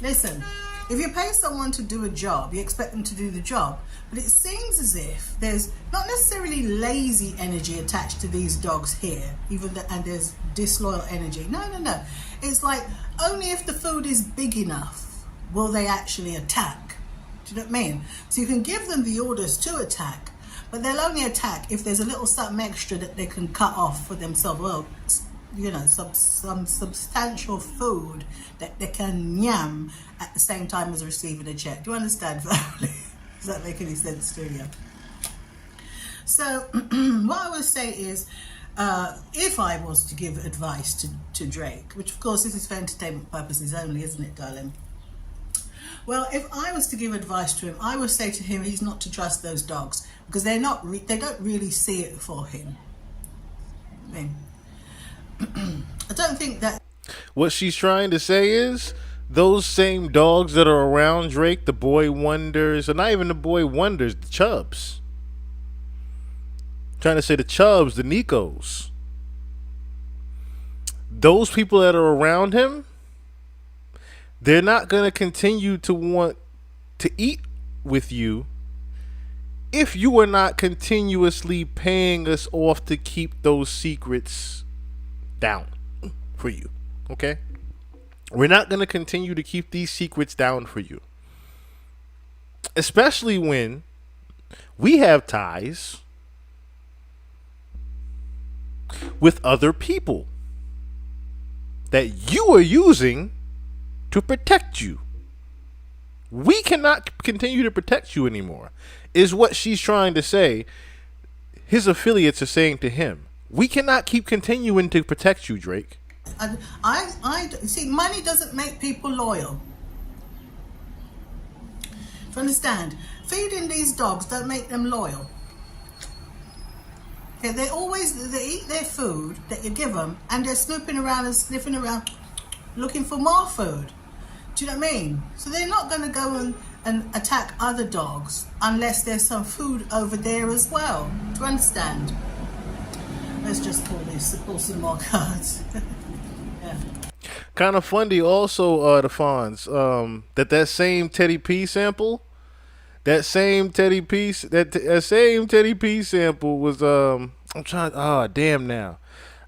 Listen, if you pay someone to do a job, you expect them to do the job. But it seems as if there's not necessarily lazy energy attached to these dogs here, and there's disloyal energy. No. It's like only if the food is big enough will they actually attack. Do you know what I mean? So you can give them the orders to attack, but they'll only attack if there's a little something extra that they can cut off for themselves. Well, some substantial food that they can yam at the same time as receiving a check. Do you understand, family? Does that make any sense to you? So what I would say is, if I was to give advice to Drake, which of course this is for entertainment purposes only, isn't it, darling? Well, if I was to give advice to him, I would say to him he's not to trust those dogs because they don't really see it for him. I mean, I don't think that. What she's trying to say is those same dogs that are around Drake, the boy wonders, or not even the boy wonders, the Chubs. Trying to say the Chubs, the Nicos. Those people that are around him, they're not going to continue to want to eat with you if you are not continuously paying us off to keep those secrets down for you. Okay? We're not going to continue to keep these secrets down for you. Especially when we have ties with other people that you are using to protect you. We cannot continue to protect you anymore, is what she's trying to say. His affiliates are saying to him, we cannot keep continuing to protect you, Drake. I see, money doesn't make people loyal. Do you understand? Feeding these dogs don't make them loyal. Okay, they eat their food that you give them, and they're snooping around and sniffing around looking for more food. Do you know what I mean? So they're not going to go and attack other dogs unless there's some food over there as well. Do you understand? Let's just pull some more cards. Yeah. Kind of funny also, the Fonz, that same Teddy P sample, that same Teddy P sample was, I'm trying, damn now.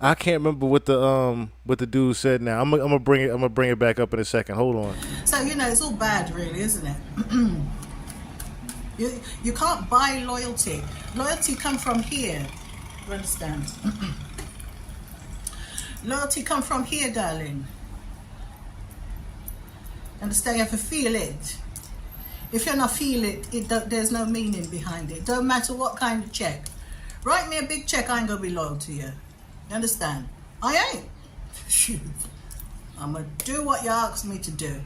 I can't remember what the dude said now. I'm gonna bring it back up in a second. Hold on. So it's all bad, really, isn't it? you can't buy loyalty. Loyalty comes from here. You understand? Loyalty comes from here, darling. Understand? You have to feel it. If you're not feel it, there's no meaning behind it. Don't matter what kind of check. Write me a big check, I ain't gonna be loyal to you. You understand? I ain't. Shoot. I'm going to do what you asked me to do.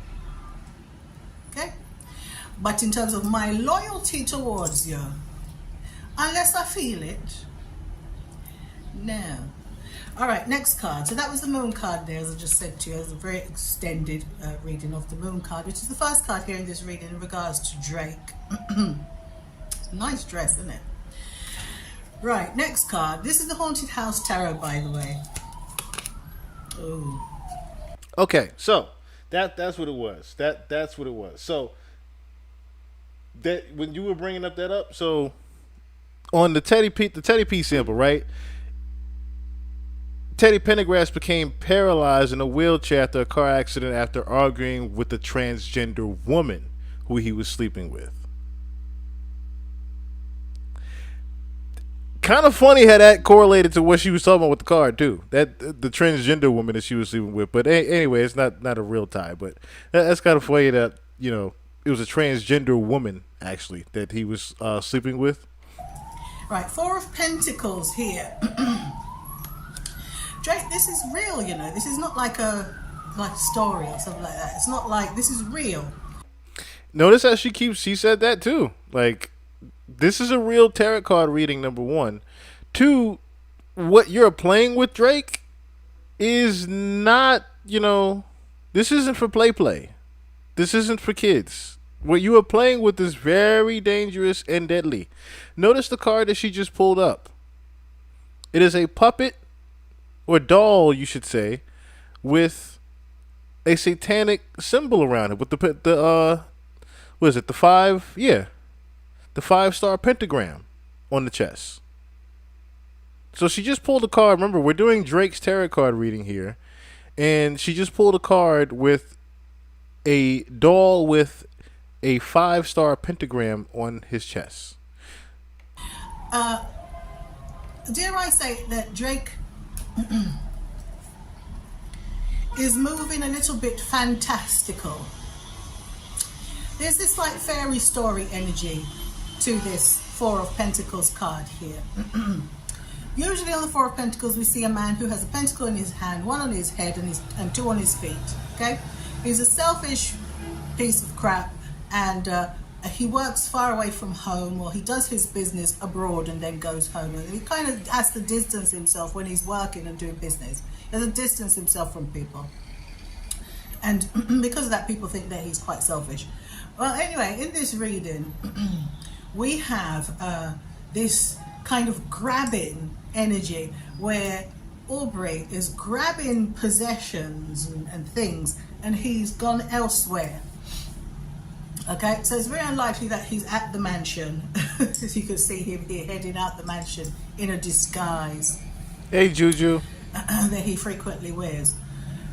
Okay? But in terms of my loyalty towards you, unless I feel it, no. All right, next card. So that was the moon card there, as I just said to you. It was a very extended reading of the moon card, which is the first card here in this reading in regards to Drake. It's a nice dress, isn't it? Right, next card. This is the Haunted House Tarot, by the way. Oh. Okay, so that's what it was. That's what it was. So that when you were bringing that up, so on the Teddy P sample, right? Teddy Pendergrass became paralyzed in a wheelchair after a car accident after arguing with a transgender woman who he was sleeping with. Kind of funny how that correlated to what she was talking about with the card too. That the transgender woman that she was sleeping with. But anyway, it's not a real tie. But that's kind of funny that it was a transgender woman actually that he was sleeping with. Right, Four of Pentacles here. Drake, this is real, you know. This is not like a story or something like that. It's not like, this is real. Notice how she said that too. Like, this is a real tarot card reading, number one. Two, what you're playing with, Drake, is not, this isn't for play. This isn't for kids. What you are playing with is very dangerous and deadly. Notice the card that she just pulled up. It is a puppet, or doll, you should say, with a satanic symbol around it. With what is it? The 5-star pentagram on the chest. So she just pulled a card. Remember, we're doing Drake's tarot card reading here, and she just pulled a card with a doll with a 5-star pentagram on his chest. Dare I say that Drake is moving a little bit fantastical. There's this like fairy story energy to this Four of Pentacles card here. Usually on the Four of Pentacles we see a man who has a pentacle in his hand, one on his head and two on his feet. Okay, he's a selfish piece of crap, and he works far away from home, or he does his business abroad and then goes home. And he kind of has to distance himself when he's working and doing business. He has to distance himself from people. And because of that, people think that he's quite selfish. Well, anyway, in this reading, we have this kind of grabbing energy where Aubrey is grabbing possessions and things, and he's gone elsewhere. Okay, so it's very unlikely that he's at the mansion. As you can see him here heading out the mansion in a disguise. Hey, Juju. That he frequently wears.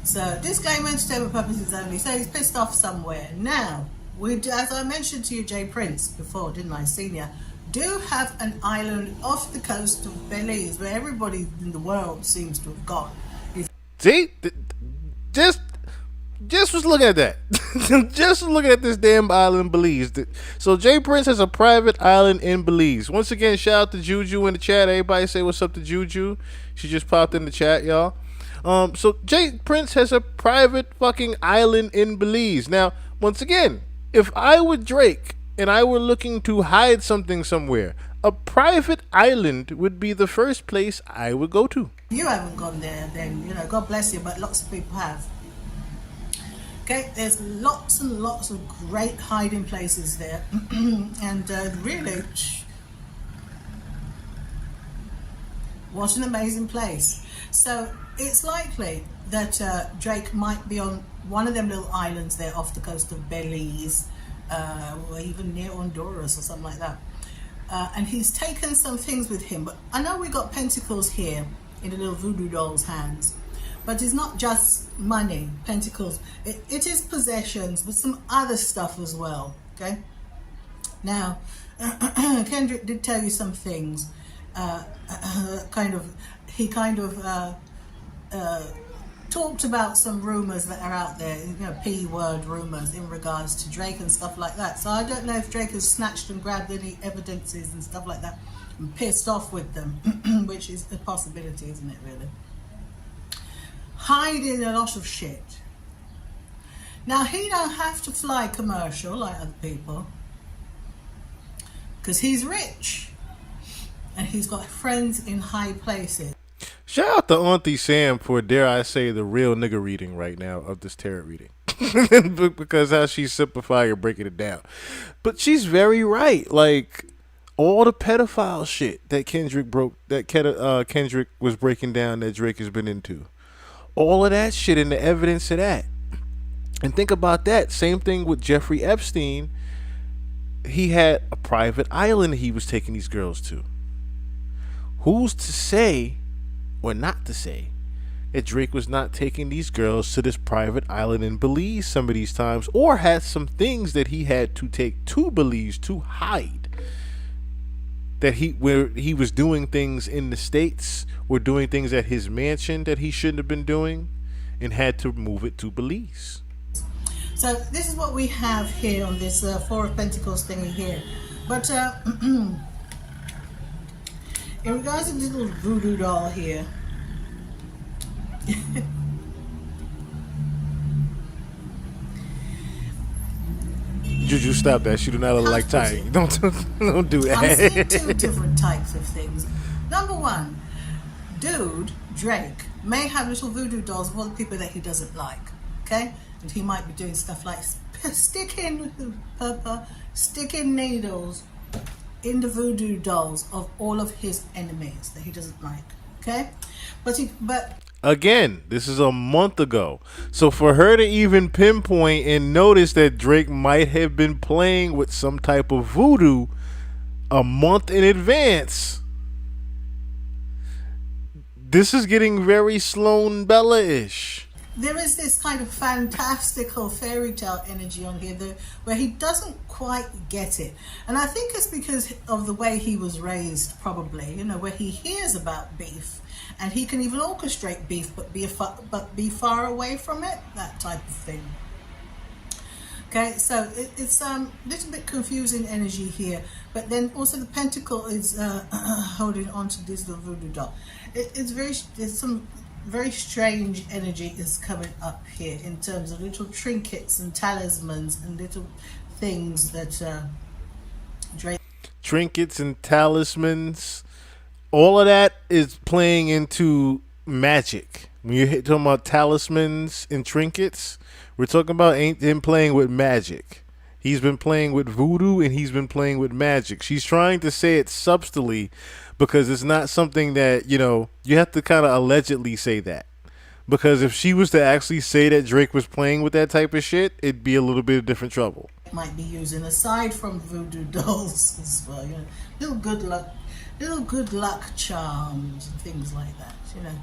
So disclaimer, entertainment purposes only. So he's pissed off somewhere. Now, as I mentioned to you, Jay Prince, before, didn't I, Senior, do have an island off the coast of Belize where everybody in the world seems to have gone. See? Just was looking at that. Just looking at this damn island, Belize. So Jay Prince has a private island in Belize. Once again, shout out to Juju in the chat. Everybody say what's up to Juju. She just popped in the chat, y'all. So Jay Prince has a private fucking island in Belize. Now, once again, if I were Drake and I were looking to hide something somewhere, a private island would be the first place I would go to. You haven't gone there, then, God bless you, but lots of people have. Okay, there's lots and lots of great hiding places there. And really, what an amazing place. So it's likely that Drake might be on one of them little islands there off the coast of Belize, or even near Honduras or something like that. And he's taken some things with him. But I know we got pentacles here in the little voodoo doll's hands. But it's not just money, pentacles. It is possessions, but some other stuff as well, okay? Now, Kendrick did tell you some things. He talked about some rumors that are out there, P-word rumors in regards to Drake and stuff like that. So I don't know if Drake has snatched and grabbed any evidences and stuff like that and pissed off with them, which is a possibility, isn't it, really? Hiding a lot of shit. Now, he don't have to fly commercial like other people, because he's rich and he's got friends in high places. Shout out to Auntie Sam for, dare I say, the real nigga reading right now of this tarot reading. Because how she's simplifying and breaking it down. But she's very right. Like, all the pedophile shit that Kendrick was breaking down that Drake has been into. All of that shit and the evidence of that. And think about that. Same thing with Jeffrey Epstein. He had a private island he was taking these girls to. Who's to say, or not to say, that Drake was not taking these girls to this private island in Belize some of these times, or had some things that he had to take to Belize to hide. That where he was doing things in the States, or doing things at his mansion that he shouldn't have been doing, and had to move it to Belize. So this is what we have here on this Four of Pentacles thingy here. But in regards to this little voodoo doll here, Juju, stop that. She do not look like Tiny. Don't do that. I'm seeing two different types of things. Number one, dude, Drake, may have little voodoo dolls of all the people that he doesn't like, okay? And he might be doing stuff like sticking needles in the voodoo dolls of all of his enemies that he doesn't like, okay? But again, this is a month ago. So for her to even pinpoint and notice that Drake might have been playing with some type of voodoo a month in advance, this is getting very Sloan Bella-ish. there is this kind of fantastical fairy tale energy on here where he doesn't quite get it. And I think it's because of the way he was raised, probably, you know, where he hears about beef and he can even orchestrate beef but be far away from it, that type of thing. Okay, so it's a little bit confusing energy here, but then also the pentacle is holding on to this little voodoo doll. There's some very strange energy is coming up here in terms of little trinkets and talismans and little things that Drake. Trinkets and talismans, all of that is playing into magic. When you're talking about talismans and trinkets, we're talking about him playing with magic. He's been playing with voodoo and he's been playing with magic. She's trying to say it subtly because it's not something that, you know, you have to kind of allegedly say that. Because if she was to actually say that Drake was playing with that type of shit, it'd be a little bit of different trouble. Might be using aside from voodoo dolls as well, you know, little good luck charms and things like that, you know.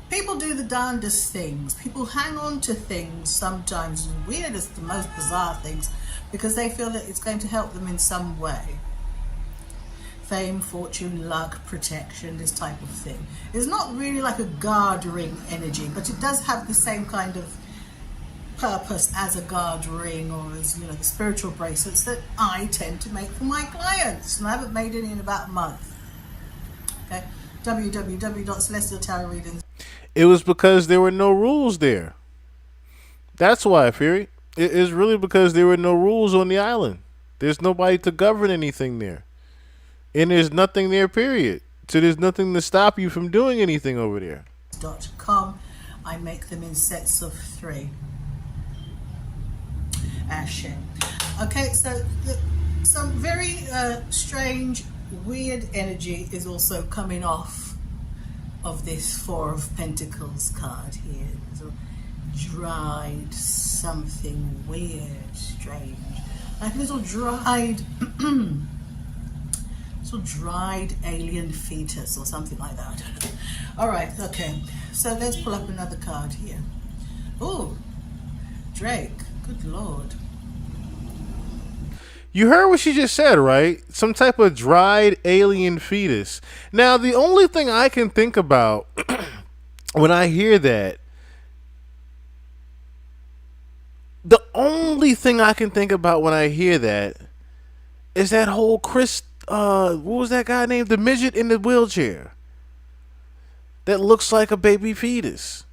People do the darndest things. People hang on to things sometimes, the weirdest, the most bizarre things, because they feel that it's going to help them in some way. Fame, fortune, luck, protection, this type of thing. It's not really like a guard ring energy, but it does have the same kind of purpose as a guard ring or as, you know, the spiritual bracelets that I tend to make for my clients. And I haven't made any in about a month. Okay, www.celestialtarotreadings. It was because there were no rules there. That's why, Fury. It is really because there were no rules on the island. There's nobody to govern anything there. And there's nothing there, period. So there's nothing to stop you from doing anything over there. .com. I make them in sets of 3. Ashe. Okay, so some very strange, weird energy is also coming off of this Four of Pentacles card here. So dried something weird, strange, like a little dried dried alien fetus or something like that. I don't know. All right, okay, so let's pull up another card here. Oh, Drake, good lord. You heard what she just said, right? Some type of dried alien fetus. Now, the only thing I can think about when I hear that, is that whole Chris, what was that guy named? The midget in the wheelchair that looks like a baby fetus.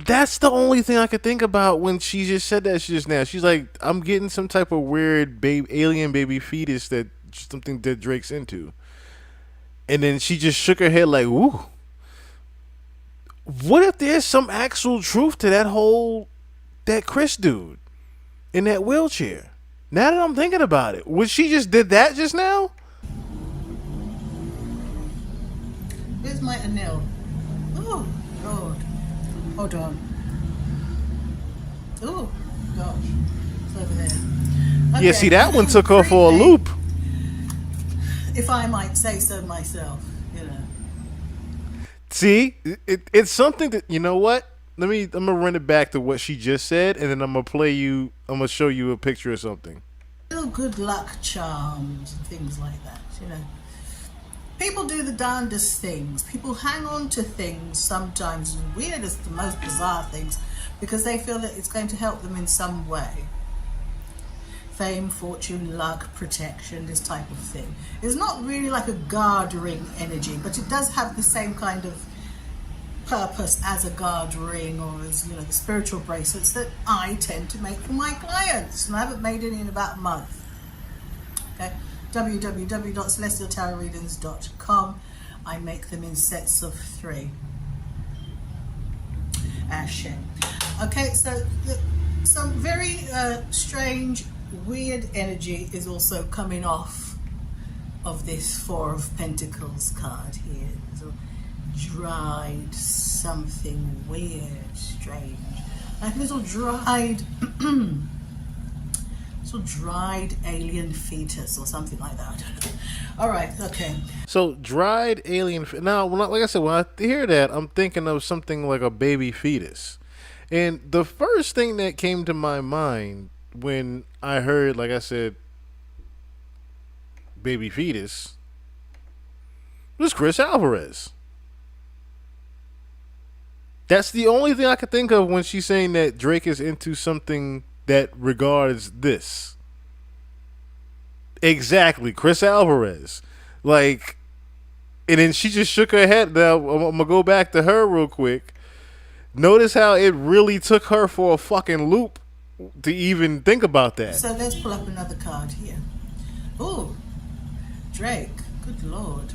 That's the only thing I could think about when she just said that just now. She's like, I'm getting some type of weird alien baby fetus, that something that Drake's into. And then she just shook her head like, ooh. What if there's some actual truth to that Chris dude in that wheelchair? Now that I'm thinking about it, was she just did that just now? Where's my Anil? Oh, Lord. Hold on. Oh, gosh. It's over there. Okay. Yeah, see, that one took her for a loop. If I might say so myself, you know. See, it's something that, you know what? I'm gonna run it back to what she just said, and then I'm gonna show you a picture of something. Little good luck charms and things like that, you know. People do the darndest things. People hang on to things sometimes, weirdest, the most bizarre things, because they feel that it's going to help them in some way. Fame, fortune, luck, protection, this type of thing. It's not really like a guard ring energy, but it does have the same kind of purpose as a guard ring, or as, you know, the spiritual bracelets that I tend to make for my clients, and I haven't made any in about a month. Okay, www.celestialtarotreadings.com. I make them in sets of 3. Ashe. Okay, so some very strange, weird energy is also coming off of this 4 of Pentacles card here. So dried something weird, strange, like a little dried dried alien fetus or something like that. I don't know. All right, okay. So dried alien. Now, like I said, when I hear that, I'm thinking of something like a baby fetus, and the first thing that came to my mind when I heard, like I said, baby fetus, was Chris Alvarez. That's the only thing I could think of when she's saying that Drake is into something that regards this. Exactly, Chris Alvarez. Like, and then she just shook her head. Now, I'm going to go back to her real quick. Notice how it really took her for a fucking loop to even think about that. So let's pull up another card here. Oh, Drake. Good Lord.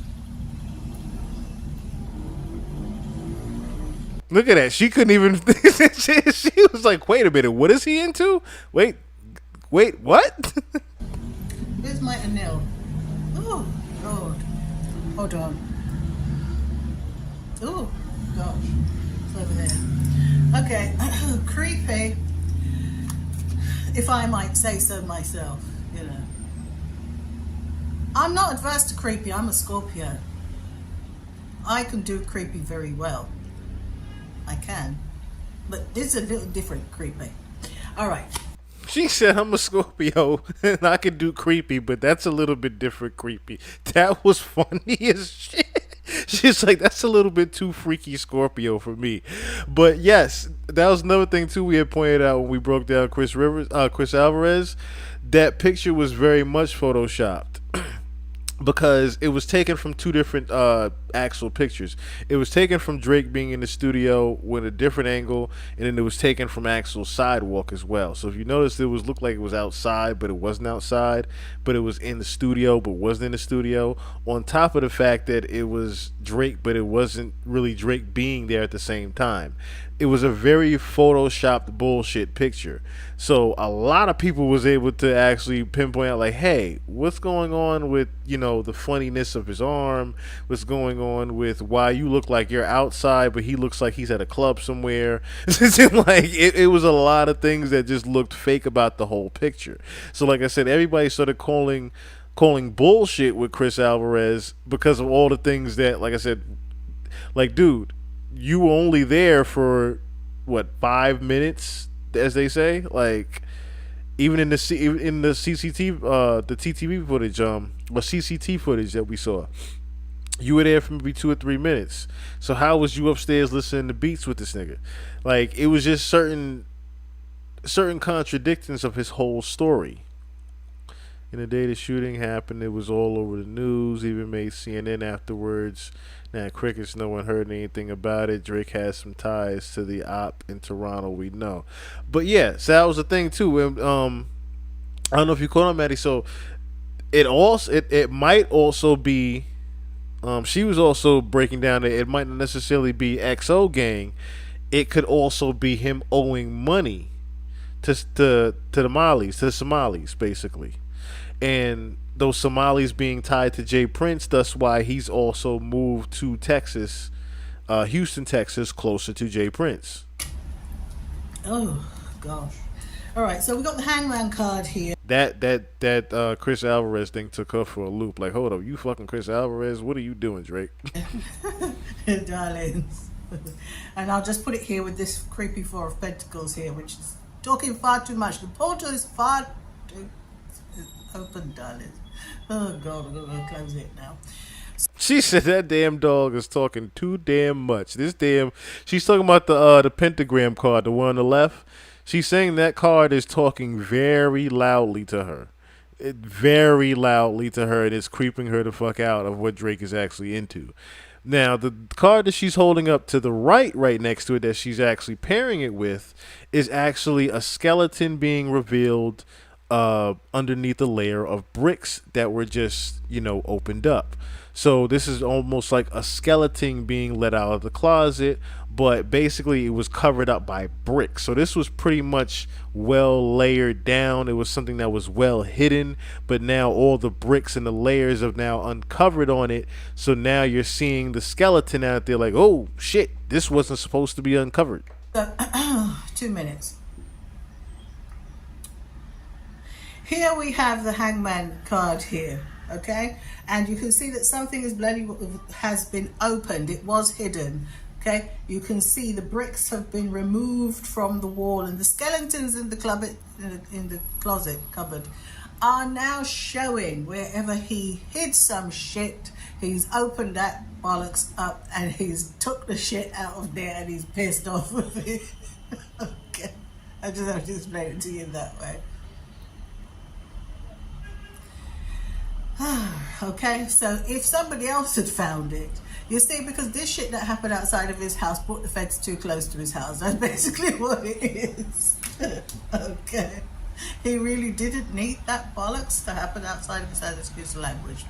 Look at that. She couldn't even. She was like, wait a minute. What is he into? Wait, what? Here's my Anil. Oh, Lord. Hold on. Oh, gosh. It's over there. Okay. Creepy. If I might say so myself, you know. I'm not adverse to creepy. I'm a Scorpio. I can do creepy very well. I can. But this is a little different creepy. All right. She said, I'm a Scorpio and I can do creepy, but that's a little bit different creepy. That was funny as shit. She's like, that's a little bit too freaky Scorpio for me. But yes, that was another thing too we had pointed out when we broke down Chris Alvarez. That picture was very much photoshopped. Because it was taken from 2 different actual pictures. It was taken from Drake being in the studio with a different angle, and then it was taken from actual sidewalk as well. So if you notice, it looked like it was outside, but it wasn't outside. But it was in the studio, but wasn't in the studio. On top of the fact that it was Drake, but it wasn't really Drake being there at the same time. It was a very photoshopped bullshit picture. So a lot of people was able to actually pinpoint out, like, hey, what's going on with, you know, the funniness of his arm? What's going on with why you look like you're outside, but he looks like he's at a club somewhere? Like, it was a lot of things that just looked fake about the whole picture. So like I said, everybody started calling bullshit with Chris Alvarez because of all the things that, like I said, like, dude, you were only there for what, 5 minutes, as they say. Like, even in the CCTV, the TTV footage, or CCT footage that we saw, you were there for maybe 2 or 3 minutes. So how was you upstairs listening to beats with this nigga? Like, it was just certain contradictions of his whole story. In the day the shooting happened, it was all over the news, even made CNN afterwards. Now, crickets, no one heard anything about it. Drake has some ties to the op in Toronto, we know. But yeah, so that was the thing too. I don't know if you caught on, Maddie. So it might also be. She was also breaking down that it might not necessarily be XO gang. It could also be him owing money to the Somalis, basically. And those Somalis being tied to Jay Prince, that's why he's also moved to Texas, Houston, Texas, closer to Jay Prince. Oh, gosh. All right, so we got the hangman card here. That Chris Alvarez thing took her for a loop. Like, hold up, you fucking Chris Alvarez? What are you doing, Drake? Darlings. And I'll just put it here with this creepy Four of Pentacles here, which is talking far too much. The portal is far too open, darlings. Oh God, I'm gonna close it now. She said that damn dog is talking too damn much. She's talking about the pentagram card, the one on the left. She's saying that card is talking very loudly to her. Very loudly to her, and it's creeping her the fuck out of what Drake is actually into. Now, the card that she's holding up to the right next to it, that she's actually pairing it with, is actually a skeleton being revealed underneath a layer of bricks that were just, opened up. So this is almost like a skeleton being let out of the closet, but basically it was covered up by bricks. So this was pretty much well layered down. It was something that was well hidden, but now all the bricks and the layers have now uncovered on it. So now you're seeing the skeleton out there like, oh shit, this wasn't supposed to be uncovered. 2 minutes. Here we have the hangman card here, okay? And you can see that something has been opened. It was hidden, okay? You can see the bricks have been removed from the wall, and the skeletons in the closet cupboard are now showing wherever he hid some shit. He's opened that bollocks up and he's took the shit out of there and he's pissed off with it. Okay, I just have to explain it to you that way. Okay, so if somebody else had found it, you see, because this shit that happened outside of his house brought the feds too close to his house. That's basically what it is. Okay, he really didn't need that bollocks to happen outside of his house. Excuse the language.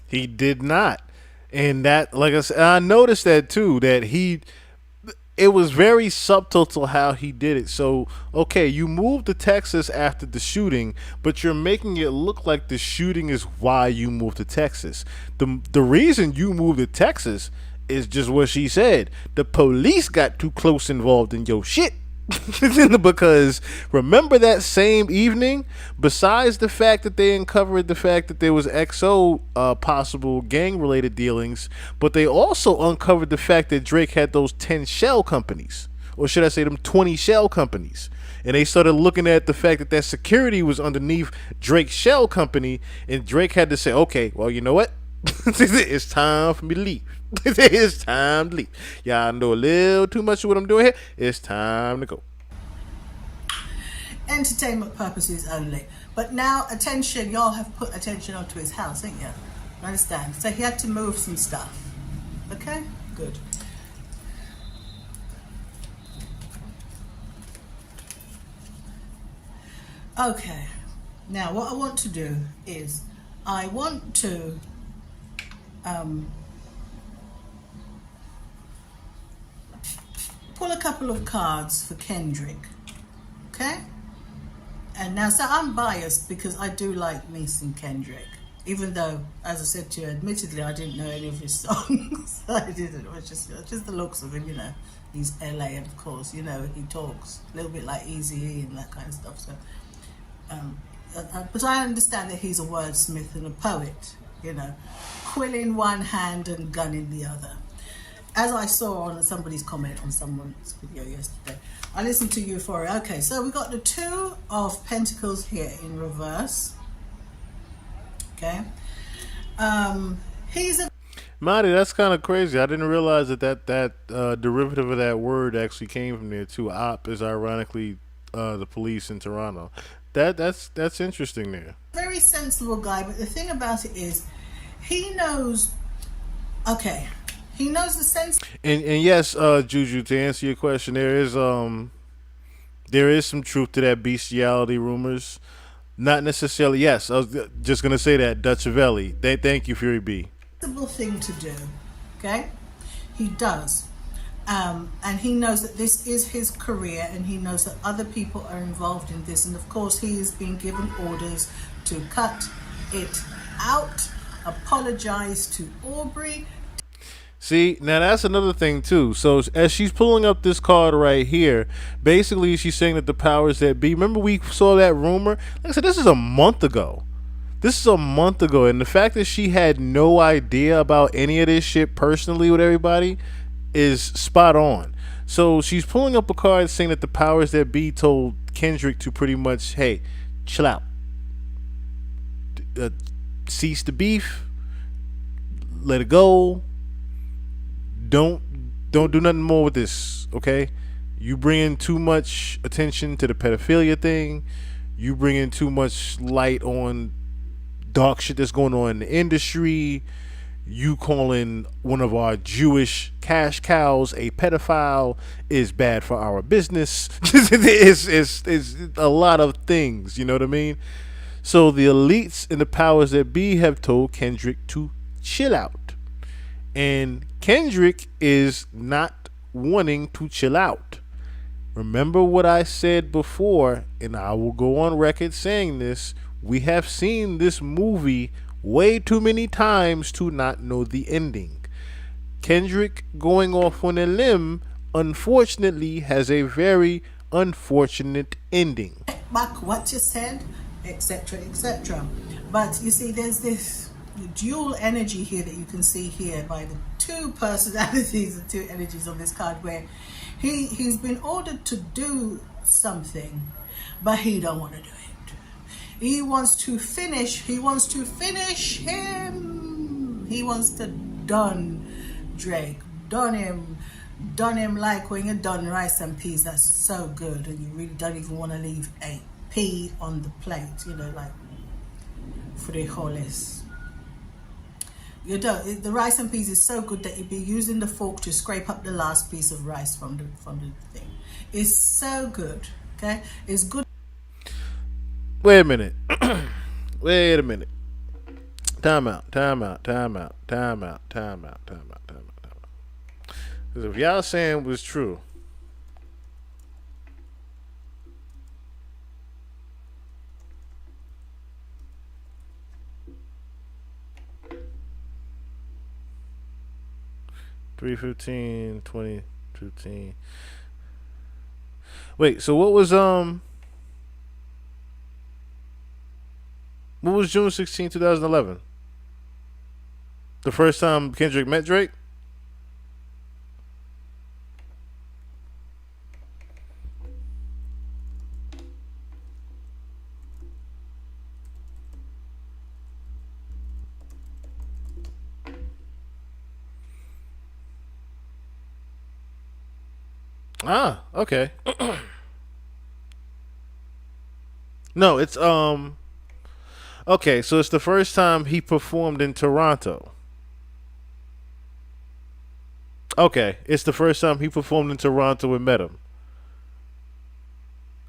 He did not, and that, like I said, I noticed that too. It was very subtle to how he did it. So, okay, you moved to Texas after the shooting, but you're making it look like the shooting is why you moved to Texas. The reason you moved to Texas is just what she said. The police got too close involved in your shit. Because remember that same evening, besides the fact that they uncovered the fact that there was XO possible gang related dealings, but they also uncovered the fact that Drake had those 10 shell companies, or should I say them 20 shell companies, and they started looking at the fact that security was underneath Drake's shell company, and Drake had to say, okay, well, you know what, it's time for me to leave. It's time to leave. Y'all know a little too much of what I'm doing here. It's time to go. Entertainment purposes only. But now, attention, y'all have put attention onto his house, ain't you? Understand? So he had to move some stuff. Okay? Good. Okay. Now, what I want to do is, I want to pull a couple of cards for Kendrick, okay? And now, so I'm biased because I do like me some Kendrick, even though, as I said to you, admittedly, I didn't know any of his songs. I didn't. It was just the looks of him, He's LA, and of course, he talks a little bit like Eazy-E and that kind of stuff. So, but I understand that he's a wordsmith and a poet, quill in one hand and gun in the other. As I saw on somebody's comment on someone's video yesterday. I listened to Euphoria. Okay, so we got the Two of Pentacles here in reverse. Okay. He's a... Marty, that's kind of crazy. I didn't realize that derivative of that word actually came from there too. Op is ironically the police in Toronto. That's interesting there. Very sensible guy, but the thing about it is, he knows. Okay. He knows the sense. And yes, Juju, to answer your question, there is some truth to that bestiality rumors. Not necessarily. Yes, I was just gonna say that Dutch Valley. Thank you, Fury B. Sensible thing to do. Okay, he does, and he knows that this is his career, and he knows that other people are involved in this, and of course he is being given orders to cut it out. Apologize to Aubrey. See, now that's another thing too. So as she's pulling up this card right here, basically she's saying that the powers that be. Remember we saw that rumor? Like I said, this is a month ago. This is a month ago, and the fact that she had no idea about any of this shit personally with everybody is spot on. So she's pulling up a card saying that the powers that be told Kendrick to pretty much, hey, chill out, uh, cease the beef, let it go, don't do nothing more with this, okay? You bring in too much attention to the pedophilia thing. You bring in too much light on dark shit that's going on in the industry. You calling one of our Jewish cash cows a pedophile is bad for our business. It's a lot of things, you know what I mean? So the elites and the powers that be have told Kendrick to chill out. And Kendrick is not wanting to chill out. Remember what I said before, and I will go on record saying this. We have seen this movie way too many times to not know the ending. Kendrick going off on a limb, unfortunately, has a very unfortunate ending. Back what you said, etc., etc. But you see, there's this dual energy here that you can see here by the two personalities, the two energies of this card, where he's been ordered to do something, but he don't want to do it. He wants to finish him. He wants to done Drake, done him like when you done rice and peas. That's so good, and you really don't even want to leave a pea on the plate, like frijoles. You don't. The rice and peas is so good that you'd be using the fork to scrape up the last piece of rice from the thing. It's so good. Okay, it's good. Wait a minute. Time out. Because if y'all saying was true, $3.15, $20.15. Wait, so what was June 16, 2011? The first time Kendrick met Drake? Ah, okay. No, it's okay, so it's the first time he performed in Toronto. Okay, it's the first time he performed in Toronto and met him.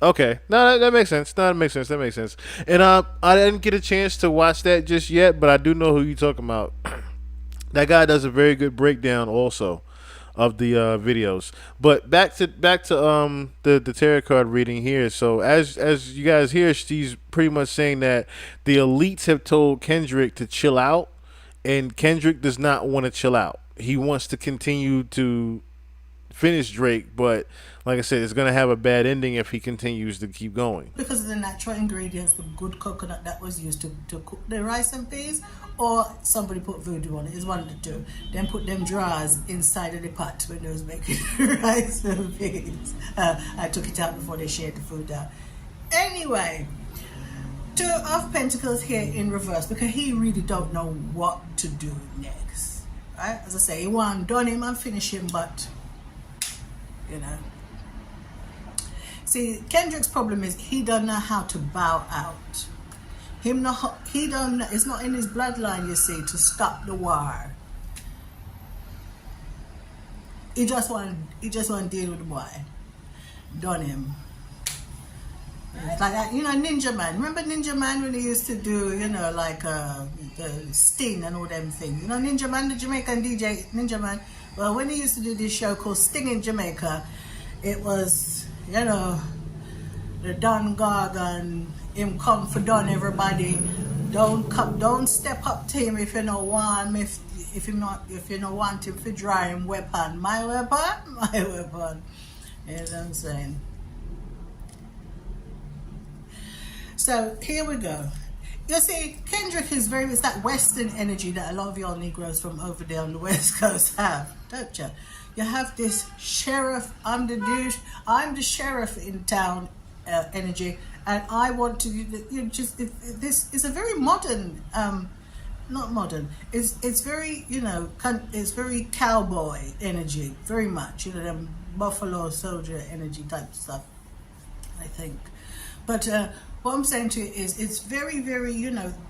Okay, no, that makes sense. No, that makes sense. And I didn't get a chance to watch that just yet, but I do know who you're talking about. That guy does a very good breakdown also of the videos. But back to the tarot card reading here. So as you guys hear, she's pretty much saying that the elites have told Kendrick to chill out, and Kendrick does not want to chill out. He wants to continue to finish Drake, but like I said, it's gonna have a bad ending if he continues to keep going. Because of the natural ingredients, the good coconut that was used to cook the rice and peas, or somebody put voodoo on it. It's one of the two. Then put them drawers inside of the pot when they was making rice and peas. I took it out before they shared the food out. Anyway, Two of Pentacles here in reverse, because he really don't know what to do next. Right? As I say, he want done him and finish him, but see, Kendrick's problem is he don't know how to bow out. He don't. It's not in his bloodline, you see, to stop the war. He just want to deal with the boy. Done him. It's like that, Ninja Man. Remember Ninja Man when he used to do, like the Sting and all them things. Ninja Man, the Jamaican DJ Ninja Man. Well, when he used to do this show called Sting in Jamaica, it was, the Don Gargan, him come for done everybody. Don't step up to him if you know one. If if you not want him to dry him weapon, my weapon, my weapon. You know what I'm saying? So here we go. You see, Kendrick is it's that Western energy that a lot of y'all Negroes from over there on the West Coast have, don't you? You have this sheriff, I'm the sheriff in town energy, and I want to, this is a very modern, not modern, it's very, it's very cowboy energy, very much, them buffalo soldier energy type stuff, I think. But what I'm saying to you is, it's very, very,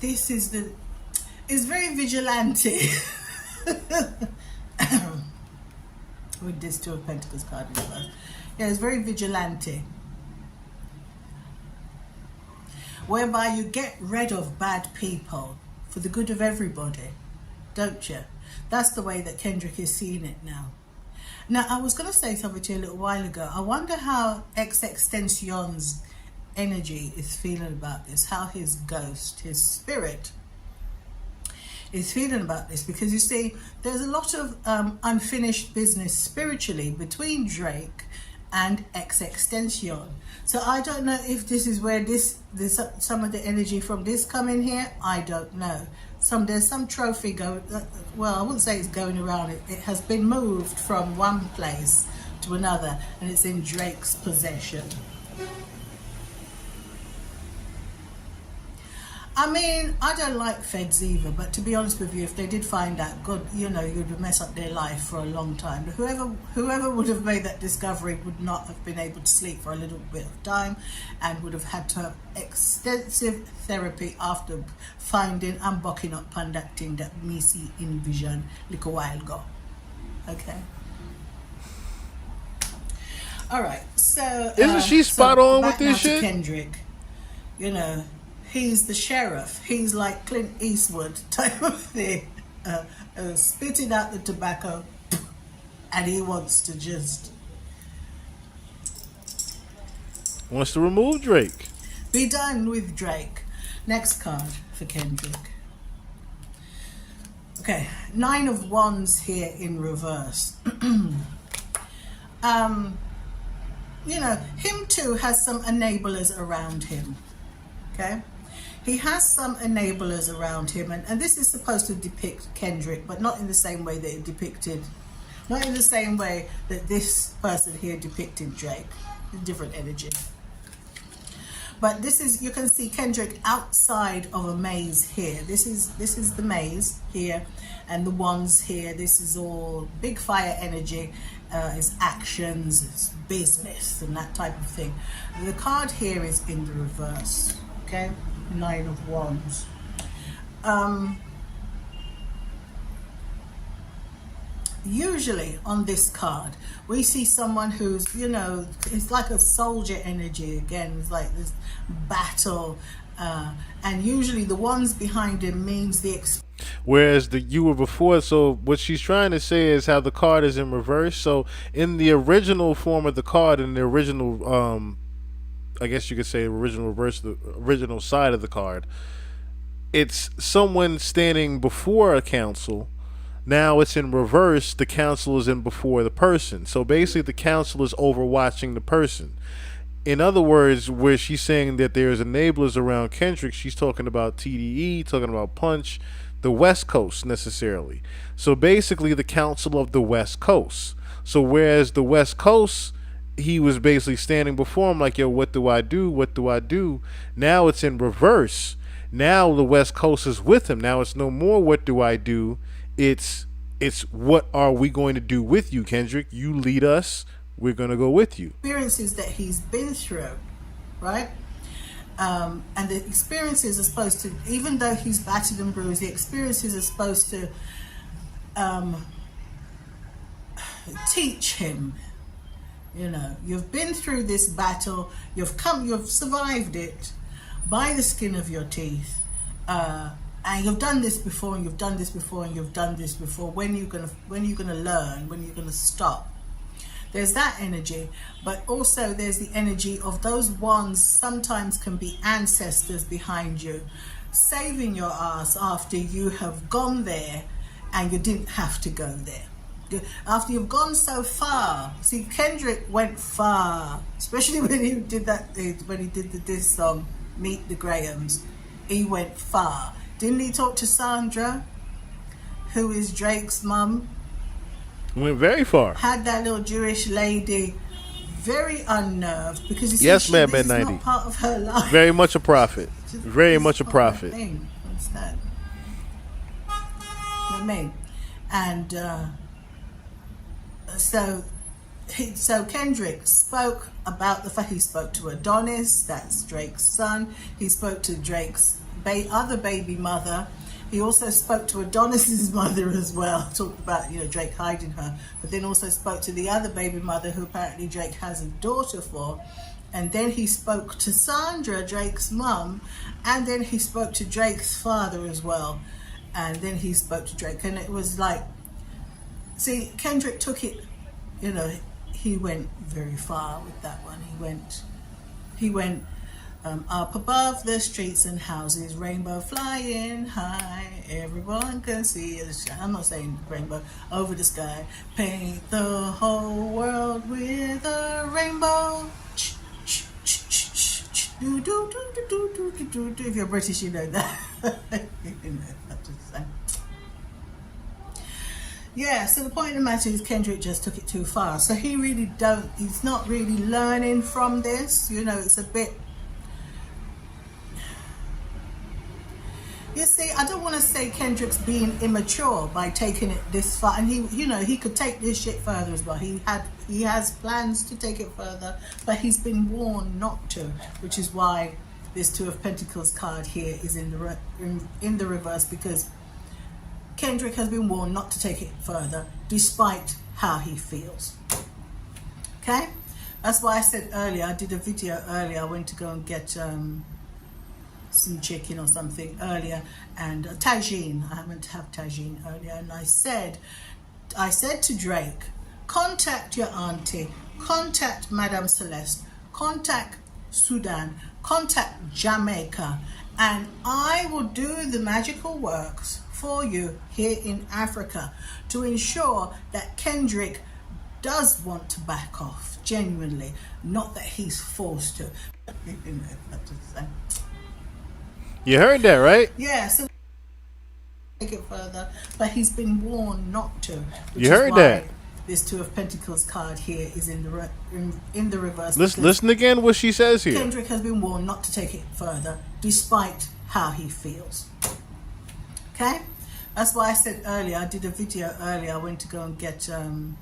this is it's very vigilante. With this Two of Pentacles card in reverse. Yeah, it's very vigilante. Whereby you get rid of bad people for the good of everybody, don't you? That's the way that Kendrick is seeing it now. Now, I was going to say something to you a little while ago. I wonder how Extension's energy is feeling about this, how his ghost, his spirit, is feeling about this, because you see, there's a lot of unfinished business spiritually between Drake and Extension. So I don't know if this is where this some of the energy from this come in here. I don't know. There's some trophy well, I wouldn't say it's going around. It has been moved from one place to another, and it's in Drake's possession. I mean, I don't like feds either, but to be honest with you, if they did find out, God, you'd mess up their life for a long time. Whoever would have made that discovery would not have been able to sleep for a little bit of time, and would have had to have extensive therapy after finding and bucking up on that thing that me see in vision a little while ago. Okay. All right. So isn't she spot on with this shit? Kendrick, he's the sheriff. He's like Clint Eastwood type of thing. Spitting out the tobacco, and he wants to just wants to remove Drake. Be done with Drake. Next card for Kendrick. Okay, 9 of Wands here in reverse. Him too has some enablers around him. Okay? He has some enablers around him, and this is supposed to depict Kendrick, but not in the same way that it depicted, not in the same way that this person here depicted Drake. A different energy. But this is, you can see Kendrick outside of a maze here. This is the maze here, and the wands here. This is all big fire energy. It's actions, it's business, and that type of thing. The card here is in the reverse. Okay, 9 of Wands. Usually on this card, we see someone who's, it's like a soldier energy again. It's like this battle, and usually the ones behind him means the whereas you were before. So what she's trying to say is how the card is in reverse. So in the original form of the card, in the original I guess you could say original reverse, the original side of the card, it's someone standing before a council. Now it's in reverse. The council is in before the person. So basically the council is overwatching the person. In other words, where she's saying that there's enablers around Kendrick, she's talking about TDE, talking about Punch, the West Coast necessarily. So basically the council of the West Coast. So whereas the West Coast, he was basically standing before him like, yo, what do I do? What do I do? Now it's in reverse. Now the West Coast is with him. Now it's no more what do I do? It's what are we going to do with you, Kendrick? You lead us. We're going to go with you. Experiences that he's been through, right? And the experiences are supposed to, even though he's battered and bruised, the experiences are supposed to teach him. You've been through this battle, you've survived it by the skin of your teeth, and you've done this before, and you've done this before, and you've done this before. When are you gonna learn? When are you gonna stop? There's that energy, but also there's the energy of those ones sometimes can be ancestors behind you, saving your ass after you have gone there and you didn't have to go there. After you've gone so far, see, Kendrick went far, especially when he did the diss song "Meet the Grahams." He went far. Didn't he talk to Sandra, who is Drake's mum? Went very far. Had that little Jewish lady very unnerved because you see, Yes, ma'am, this is at 90. not part of her life. Very much a prophet. Very This much a is not her prophet. thing. Understand? You know what I mean? And so Kendrick spoke about the fact he spoke to Adonis, that's Drake's son. He spoke to Drake's other baby mother. He also spoke to Adonis's mother as well. Talked about, you know, Drake hiding her, but then also spoke to the other baby mother who apparently Drake has a daughter for. And then he spoke to Sandra, Drake's mum, and then he spoke to Drake's father as well. And then he spoke to Drake, and it was like, see, Kendrick took it, you know, he went very far with that one. He went up above the streets and houses, rainbow flying high, everyone can see it. I'm not saying rainbow, over the sky, paint the whole world with a rainbow. Do, do, do, do, do, do, do, do. If you're British, you know that. You know, that's just saying. Yeah, so the point of the matter is Kendrick just took it too far. So he's not really learning from this. You know, it's a bit, you see, I don't want to say Kendrick's being immature by taking it this far. And he could take this shit further as well. He has plans to take it further, but he's been warned not to, which is why this Two of Pentacles card here is in the reverse, because Kendrick has been warned not to take it further, despite how he feels. Okay? That's why I said earlier, I did a video earlier, I went to go and get some chicken or something earlier, and tagine. I happened to have tagine earlier, and I said to Drake, contact your auntie, contact Madame Celeste, contact Sudan, contact Jamaica, and I will do the magical works for you here in Africa to ensure that Kendrick does want to back off, genuinely, not that he's forced to. You heard that, right? Yeah, so take it further, but he's been warned not to. You heard that. This Two of Pentacles card here is in the reverse. Listen again what she says here. Kendrick has been warned not to take it further, despite how he feels. Okay? That's why I said earlier, I did a video earlier, I went to go and get some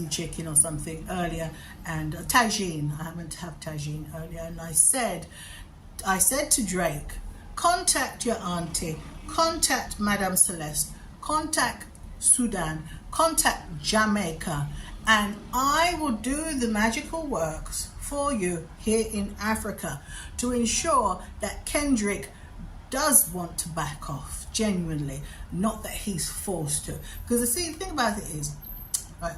chicken or something earlier, and tagine. I happened to have tagine earlier, and I said to Drake, contact your auntie, contact Madame Celeste, contact Sudan, contact Jamaica, and I will do the magical works for you here in Africa to ensure that Kendrick does want to back off, genuinely, not that he's forced to. Because the thing about it is, right,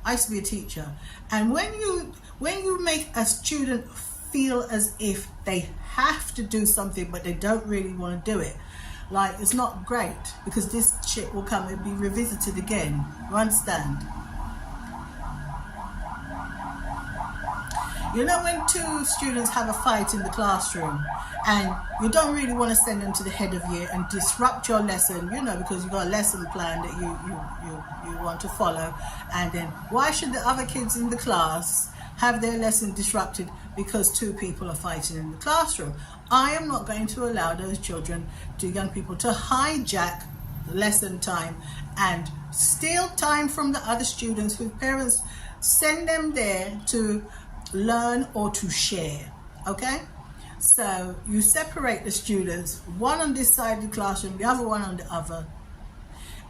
I used to be a teacher, and when you make a student feel as if they have to do something but they don't really want to do it, like, it's not great, because this shit will come and be revisited again. You understand? You know, when two students have a fight in the classroom and you don't really want to send them to the head of year and disrupt your lesson, you know, because you've got a lesson plan that you want to follow, and then why should the other kids in the class have their lesson disrupted because two people are fighting in the classroom? I am not going to allow those young people to hijack the lesson time and steal time from the other students whose parents send them there to learn or to share. Okay? So you separate the students, one on this side of the classroom, the other one on the other,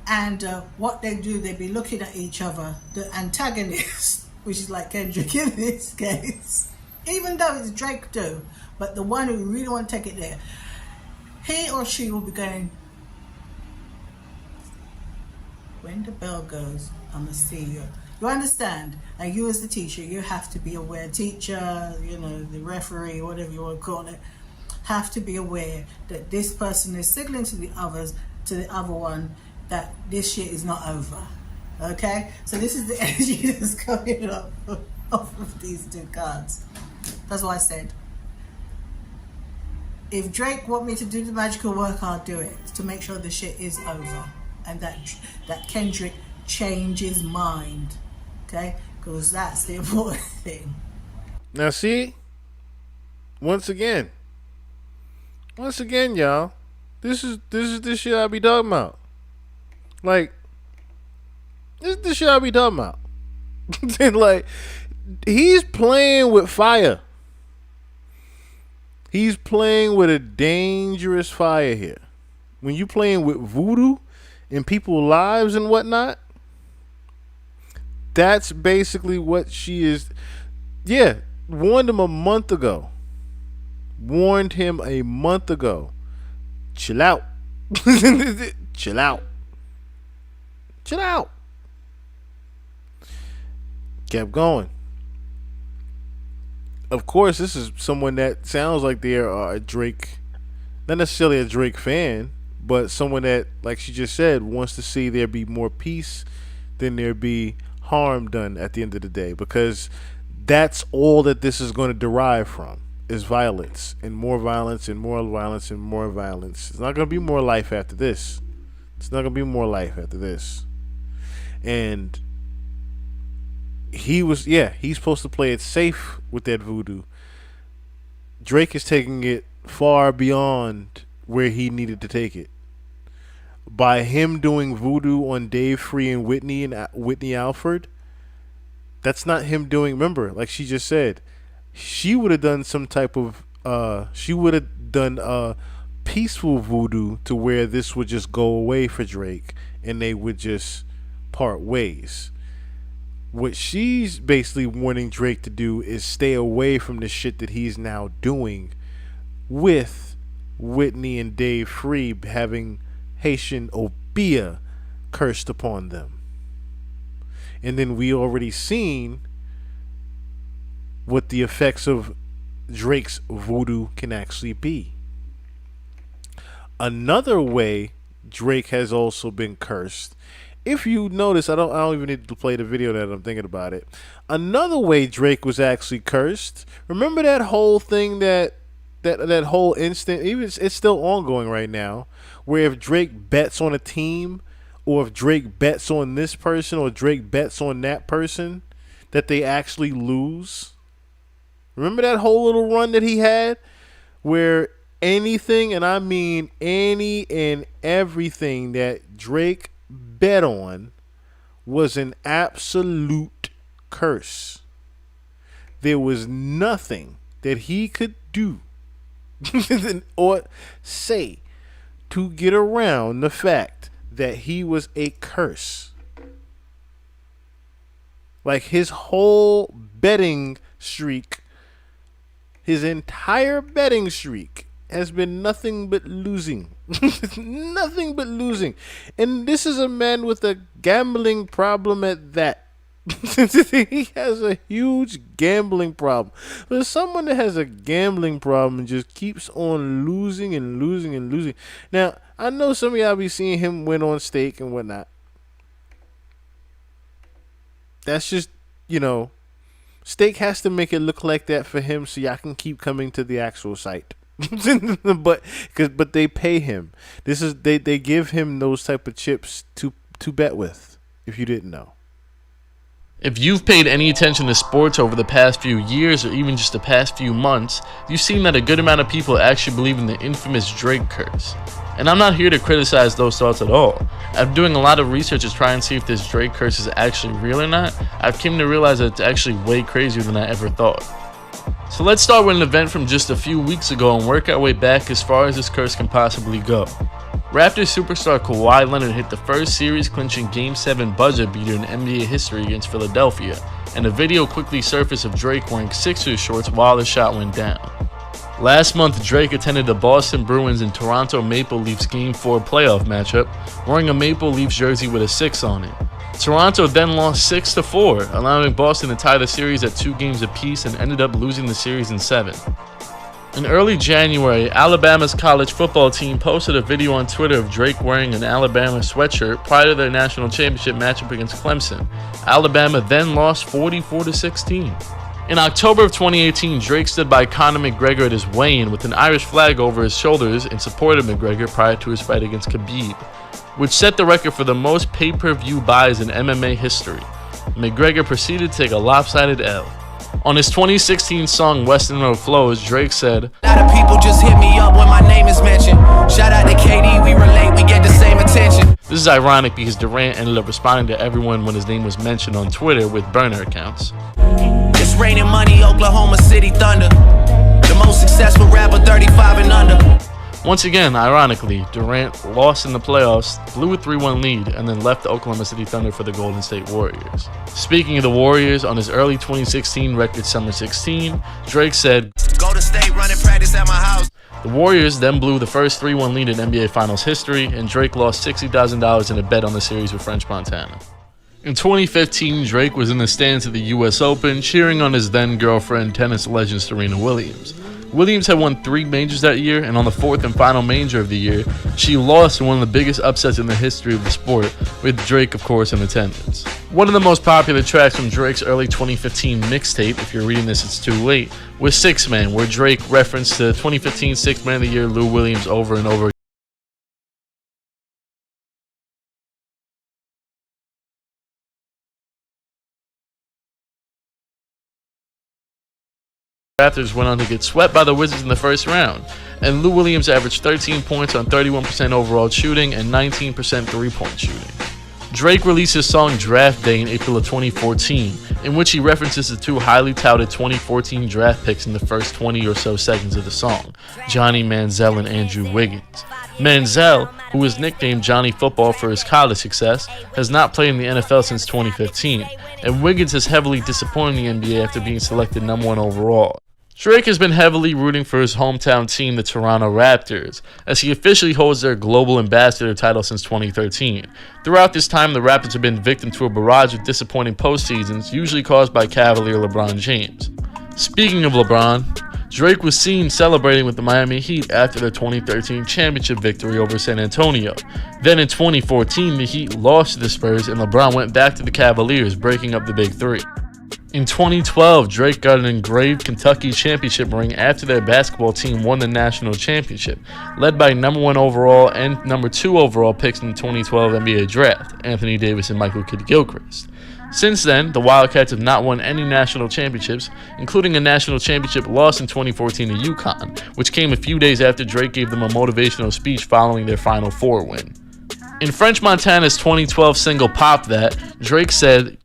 and what they do, they be looking at each other, the antagonist, which is like Kendrick in this case, even though it's Drake too, but the one who really want to take it there, he or she will be going, when the bell goes, I'm gonna see you. You understand? And you as the teacher, you have to be aware. Teacher, you know, the referee, whatever you want to call it, have to be aware that this person is signaling to the other one that this shit is not over. Okay? So this is the energy that's coming up off of these two cards. That's what I said. If Drake want me to do the magical work, I'll do it to make sure the shit is over. And that Kendrick change his mind. Okay? Because that's the important thing. Now see, once again, y'all, this is the shit I be talking about. Like, this is the shit I be talking about. Like, he's playing with fire. He's playing with a dangerous fire here. When you playing with voodoo in people's lives and whatnot, that's basically what she is. Yeah, warned him a month ago. Chill out. Chill out. Kept going. Of course, this is someone that sounds like they are a Drake, not necessarily a Drake fan, but someone that, like she just said, wants to see there be more peace than there be harm done at the end of the day, because that's all that this is going to derive from, is violence and more violence and more violence and more violence. It's not going to be more life after this. And he's supposed to play it safe with that voodoo. Drake is taking it far beyond where he needed to take it. By him doing voodoo on Dave Free and Whitney Alford, that's not him doing. Remember, like she just said, she would have done some type of peaceful voodoo to where this would just go away for Drake and they would just part ways. What she's basically wanting Drake to do is stay away from the shit that he's now doing with Whitney and Dave Free having Haitian Obia cursed upon them. And then we already seen what the effects of Drake's voodoo can actually be. Another way Drake has also been cursed, if you notice, I don't even need to play the video that I'm thinking about it. Another way Drake was actually cursed. Remember that whole thing that whole instant, even it's still ongoing right now, where if Drake bets on a team, or if Drake bets on this person, or Drake bets on that person, that they actually lose. Remember that whole little run that he had, where anything, and I mean any and everything that Drake bet on was an absolute curse. There was nothing that he could do or say to get around the fact that he was a curse. Like, his whole betting streak, his entire betting streak has been nothing but losing. Nothing but losing. And this is a man with a gambling problem at that. He has a huge gambling problem. But someone that has a gambling problem and just keeps on losing and losing and losing. Now, I know some of y'all be seeing him win on stake and whatnot. That's just, stake has to make it look like that for him so y'all can keep coming to the actual site. but they pay him. They give him those type of chips to bet with, if you didn't know. If you've paid any attention to sports over the past few years or even just the past few months, you've seen that a good amount of people actually believe in the infamous Drake curse. And I'm not here to criticize those thoughts at all. After doing a lot of research to try and see if this Drake curse is actually real or not, I've come to realize that it's actually way crazier than I ever thought. So let's start with an event from just a few weeks ago and work our way back as far as this curse can possibly go. Raptors superstar Kawhi Leonard hit the first series-clinching Game 7 buzzer beater in NBA history against Philadelphia, and a video quickly surfaced of Drake wearing Sixers shorts while the shot went down. Last month, Drake attended the Boston Bruins and Toronto Maple Leafs Game 4 playoff matchup, wearing a Maple Leafs jersey with a 6 on it. Toronto then lost 6-4, allowing Boston to tie the series at 2 games apiece and ended up losing the series in 7. In early January, Alabama's college football team posted a video on Twitter of Drake wearing an Alabama sweatshirt prior to their national championship matchup against Clemson. Alabama then lost 44-16. In October of 2018, Drake stood by Conor McGregor at his weigh-in with an Irish flag over his shoulders in support of McGregor prior to his fight against Khabib, which set the record for the most pay-per-view buys in MMA history. McGregor proceeded to take a lopsided L. On his 2016 song Western Road Flows, Drake said, "A lot of people just hit me up when my name is mentioned. Shout out to KD, we relate, we get the same attention." This is ironic because Durant ended up responding to everyone when his name was mentioned on Twitter with burner accounts. It's raining money, Oklahoma City Thunder. The most successful rapper 35 and under. Once again, ironically, Durant lost in the playoffs, blew a 3-1 lead, and then left the Oklahoma City Thunder for the Golden State Warriors. Speaking of the Warriors, on his early 2016 record Summer 16, Drake said, "Go to state, running practice at my house." The Warriors then blew the first 3-1 lead in NBA Finals history, and Drake lost $60,000 in a bet on the series with French Montana. In 2015, Drake was in the stands at the US Open, cheering on his then-girlfriend, tennis legend Serena Williams. Williams had won 3 majors that year, and on the 4th and final major of the year, she lost in one of the biggest upsets in the history of the sport, with Drake, of course, in attendance. One of the most popular tracks from Drake's early 2015 mixtape, if you're reading this, it's too late, was Six Man, where Drake referenced the 2015 Sixth Man of the Year Lou Williams over and over. Raptors went on to get swept by the Wizards in the first round, and Lou Williams averaged 13 points on 31% overall shooting and 19% three-point shooting. Drake released his song Draft Day in April of 2014, in which he references the 2 highly touted 2014 draft picks in the first 20 or so seconds of the song, Johnny Manziel and Andrew Wiggins. Manziel, who was nicknamed Johnny Football for his college success, has not played in the NFL since 2015, and Wiggins has heavily disappointed in the NBA after being selected number 1 overall. Drake has been heavily rooting for his hometown team, the Toronto Raptors, as he officially holds their global ambassador title since 2013. Throughout this time, the Raptors have been victim to a barrage of disappointing postseasons, usually caused by Cavalier LeBron James. Speaking of LeBron, Drake was seen celebrating with the Miami Heat after their 2013 championship victory over San Antonio. Then in 2014, the Heat lost to the Spurs and LeBron went back to the Cavaliers, breaking up the Big Three. In 2012, Drake got an engraved Kentucky championship ring after their basketball team won the national championship, led by number 1 overall and number 2 overall picks in the 2012 NBA draft, Anthony Davis and Michael Kidd-Gilchrist. Since then, the Wildcats have not won any national championships, including a national championship loss in 2014 to UConn, which came a few days after Drake gave them a motivational speech following their Final Four win. In French Montana's 2012 single Pop That, Drake said,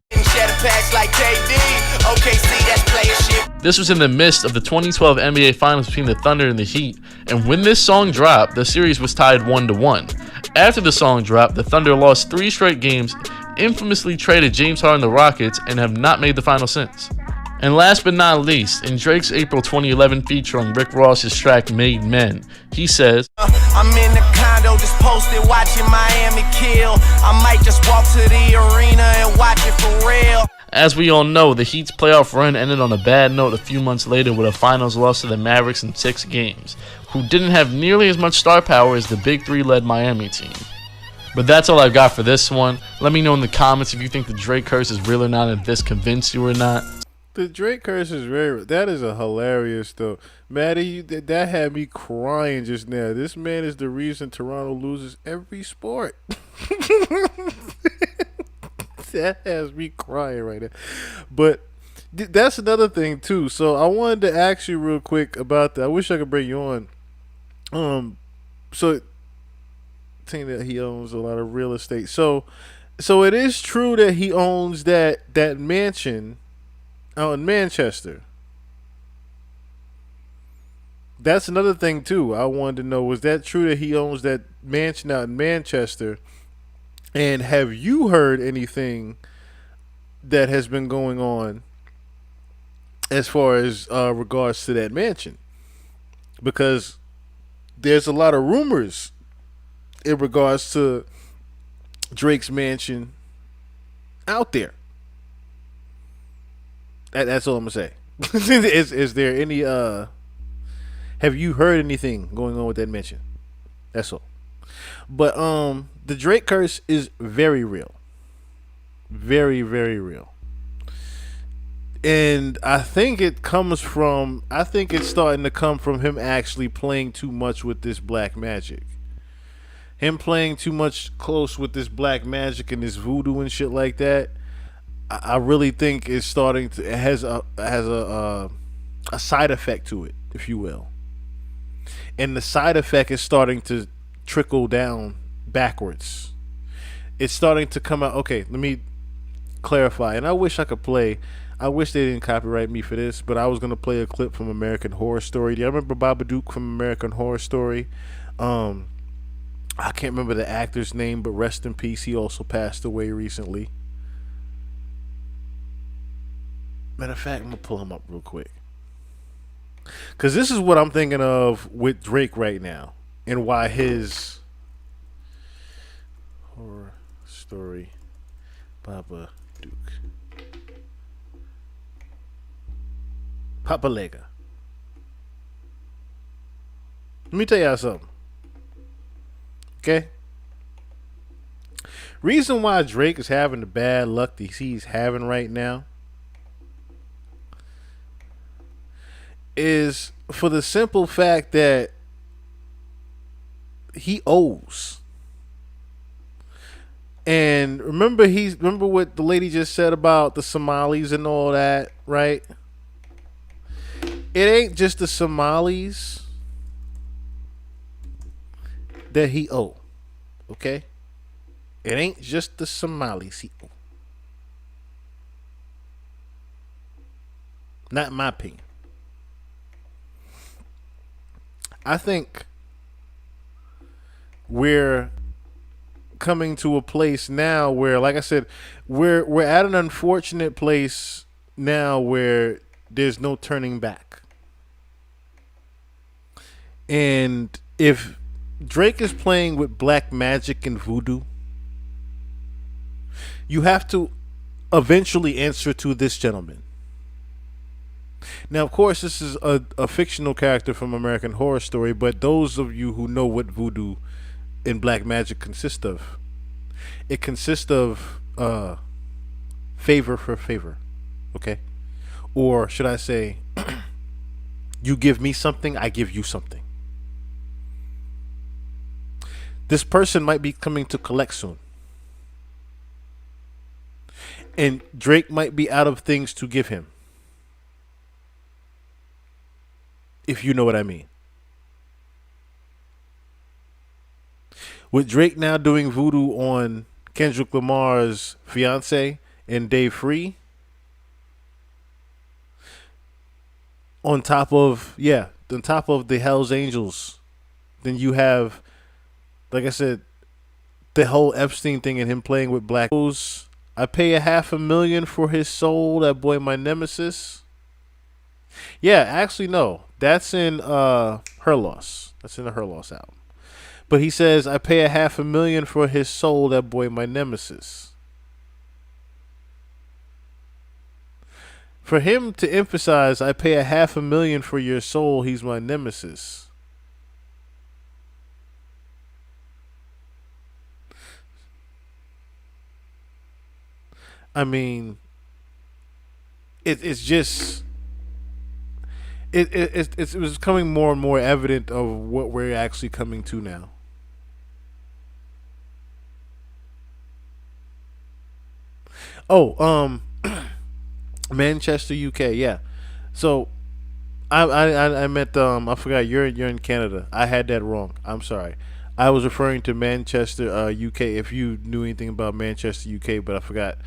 this was in the midst of the 2012 NBA Finals between the Thunder and the Heat, and when this song dropped, the series was tied 1-1. After the song dropped, the Thunder lost 3 straight games, infamously traded James Harden to the Rockets, and have not made the final since. And last but not least, in Drake's April 2011 feature on Rick Ross's track Made Men, he says, I'm in the condo just posted watching Miami kill. I might just walk to the arena and watch it for real. As we all know, the Heat's playoff run ended on a bad note a few months later with a finals loss to the Mavericks in 6 games, who didn't have nearly as much star power as the Big Three-led Miami team. But that's all I've got for this one. Let me know in the comments if you think the Drake curse is real or not, and if this convinced you or not. The Drake curse is that is a hilarious though. Maddie, that had me crying just now. This man is the reason Toronto loses every sport. That has me crying right now. But that's another thing too. So I wanted to ask you real quick about that. I wish I could bring you on. So saying that he owns a lot of real estate. So it is true that he owns that mansion out in Manchester. That's another thing too. I wanted to know, was that true that he owns that mansion out in Manchester? And have you heard anything that has been going on as far as regards to that mansion? Because there's a lot of rumors in regards to Drake's mansion out there. That's all I'm gonna say. Is there any Have you heard anything going on with that mention? That's all. But the Drake curse is very real. Very, very real. And I think it comes from I think it's starting to come from him actually playing too much with this black magic. Him playing too much close with this black magic and this voodoo and shit like that. I really think it's starting to it has a side effect to it, if you will. And the side effect is starting to trickle down backwards. It's starting to come out. Okay, let me clarify. And I wish I could play. I wish they didn't copyright me for this, but I was gonna play a clip from American Horror Story. Do you remember Babadook from American Horror Story? Um, I can't remember the actor's name, but rest in peace. He also passed away recently. Matter of fact, I'm gonna pull him up real quick. Cause this is what I'm thinking of with Drake right now, and why his horror story, Baba Duke, Papa Lega. Let me tell y'all something. Okay. Reason why Drake is having the bad luck that he's having right now is for the simple fact that he owes. And remember what the lady just said about the Somalis and all that, right? It ain't just the Somalis that he owe. Okay? It ain't just the Somalis he owe. Not in my opinion. I think we're coming to a place now where, like I said, we're at an unfortunate place now where there's no turning back. And if Drake is playing with black magic and voodoo, you have to eventually answer to this gentleman. Now, of course, this is a fictional character from American Horror Story, but those of you who know what voodoo and black magic consist of, it consists of favor for favor, okay? Or should I say, you give me something, I give you something. This person might be coming to collect soon. And Drake might be out of things to give him. If you know what I mean. With Drake now doing voodoo on Kendrick Lamar's fiance and Dave Free, on top of the Hell's Angels, then you have, like I said, the whole Epstein thing and him playing with black. I pay $500,000 for his soul. That boy, my nemesis. Yeah, actually, no. That's in Her Loss. That's in the Her Loss album. But he says, I pay $500,000 for his soul. That boy, my nemesis. For him to emphasize, I pay $500,000 for your soul. He's my nemesis. I mean, it's just it was becoming more and more evident of what we're actually coming to now. Oh, Manchester, UK, yeah. So I meant I forgot you're in Canada. I had that wrong. I'm sorry. I was referring to Manchester, UK. If you knew anything about Manchester, UK, but I forgot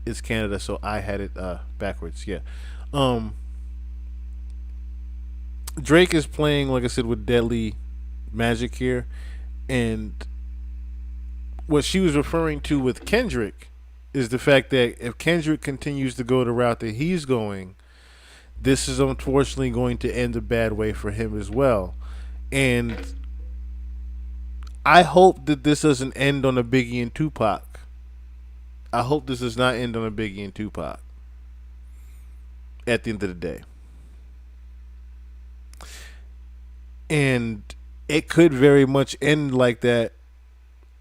it's Canada, so I had it backwards. Yeah. Drake is playing, like I said, with deadly magic here, and what she was referring to with Kendrick is the fact that if Kendrick continues to go the route that he's going, this is unfortunately going to end a bad way for him as well. And I hope that this doesn't end on a Biggie and Tupac. I hope this does not end on a Biggie and Tupac at the end of the day. And it could very much end like that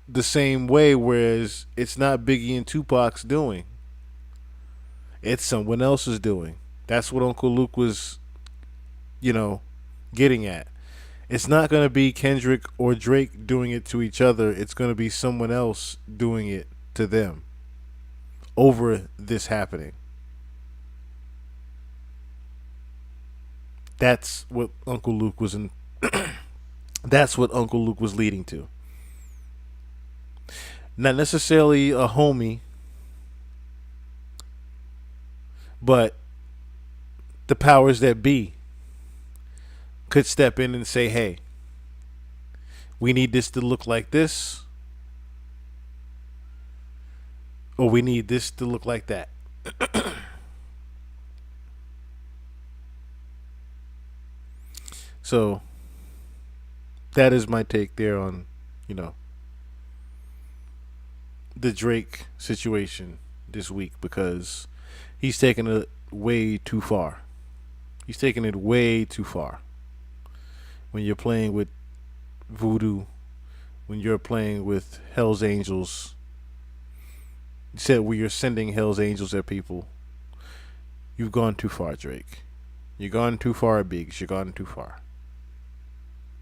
the same way, whereas it's not Biggie and Tupac's doing. It's someone else's doing. That's what Uncle Luke was, getting at. It's not going to be Kendrick or Drake doing it to each other. It's going to be someone else doing it to them over this happening. That's what Uncle Luke was in. That's what Uncle Luke was leading to. Not necessarily a homie, but the powers that be could step in and say, hey, we need this to look like this, or we need this to look like that. So that is my take there on, the Drake situation this week, because he's taking it way too far. He's taking it way too far. When you're playing with voodoo, when you're playing with Hell's Angels, you said where you're sending Hell's Angels at people, you've gone too far, Drake. You've gone too far, Biggs. You've gone too far.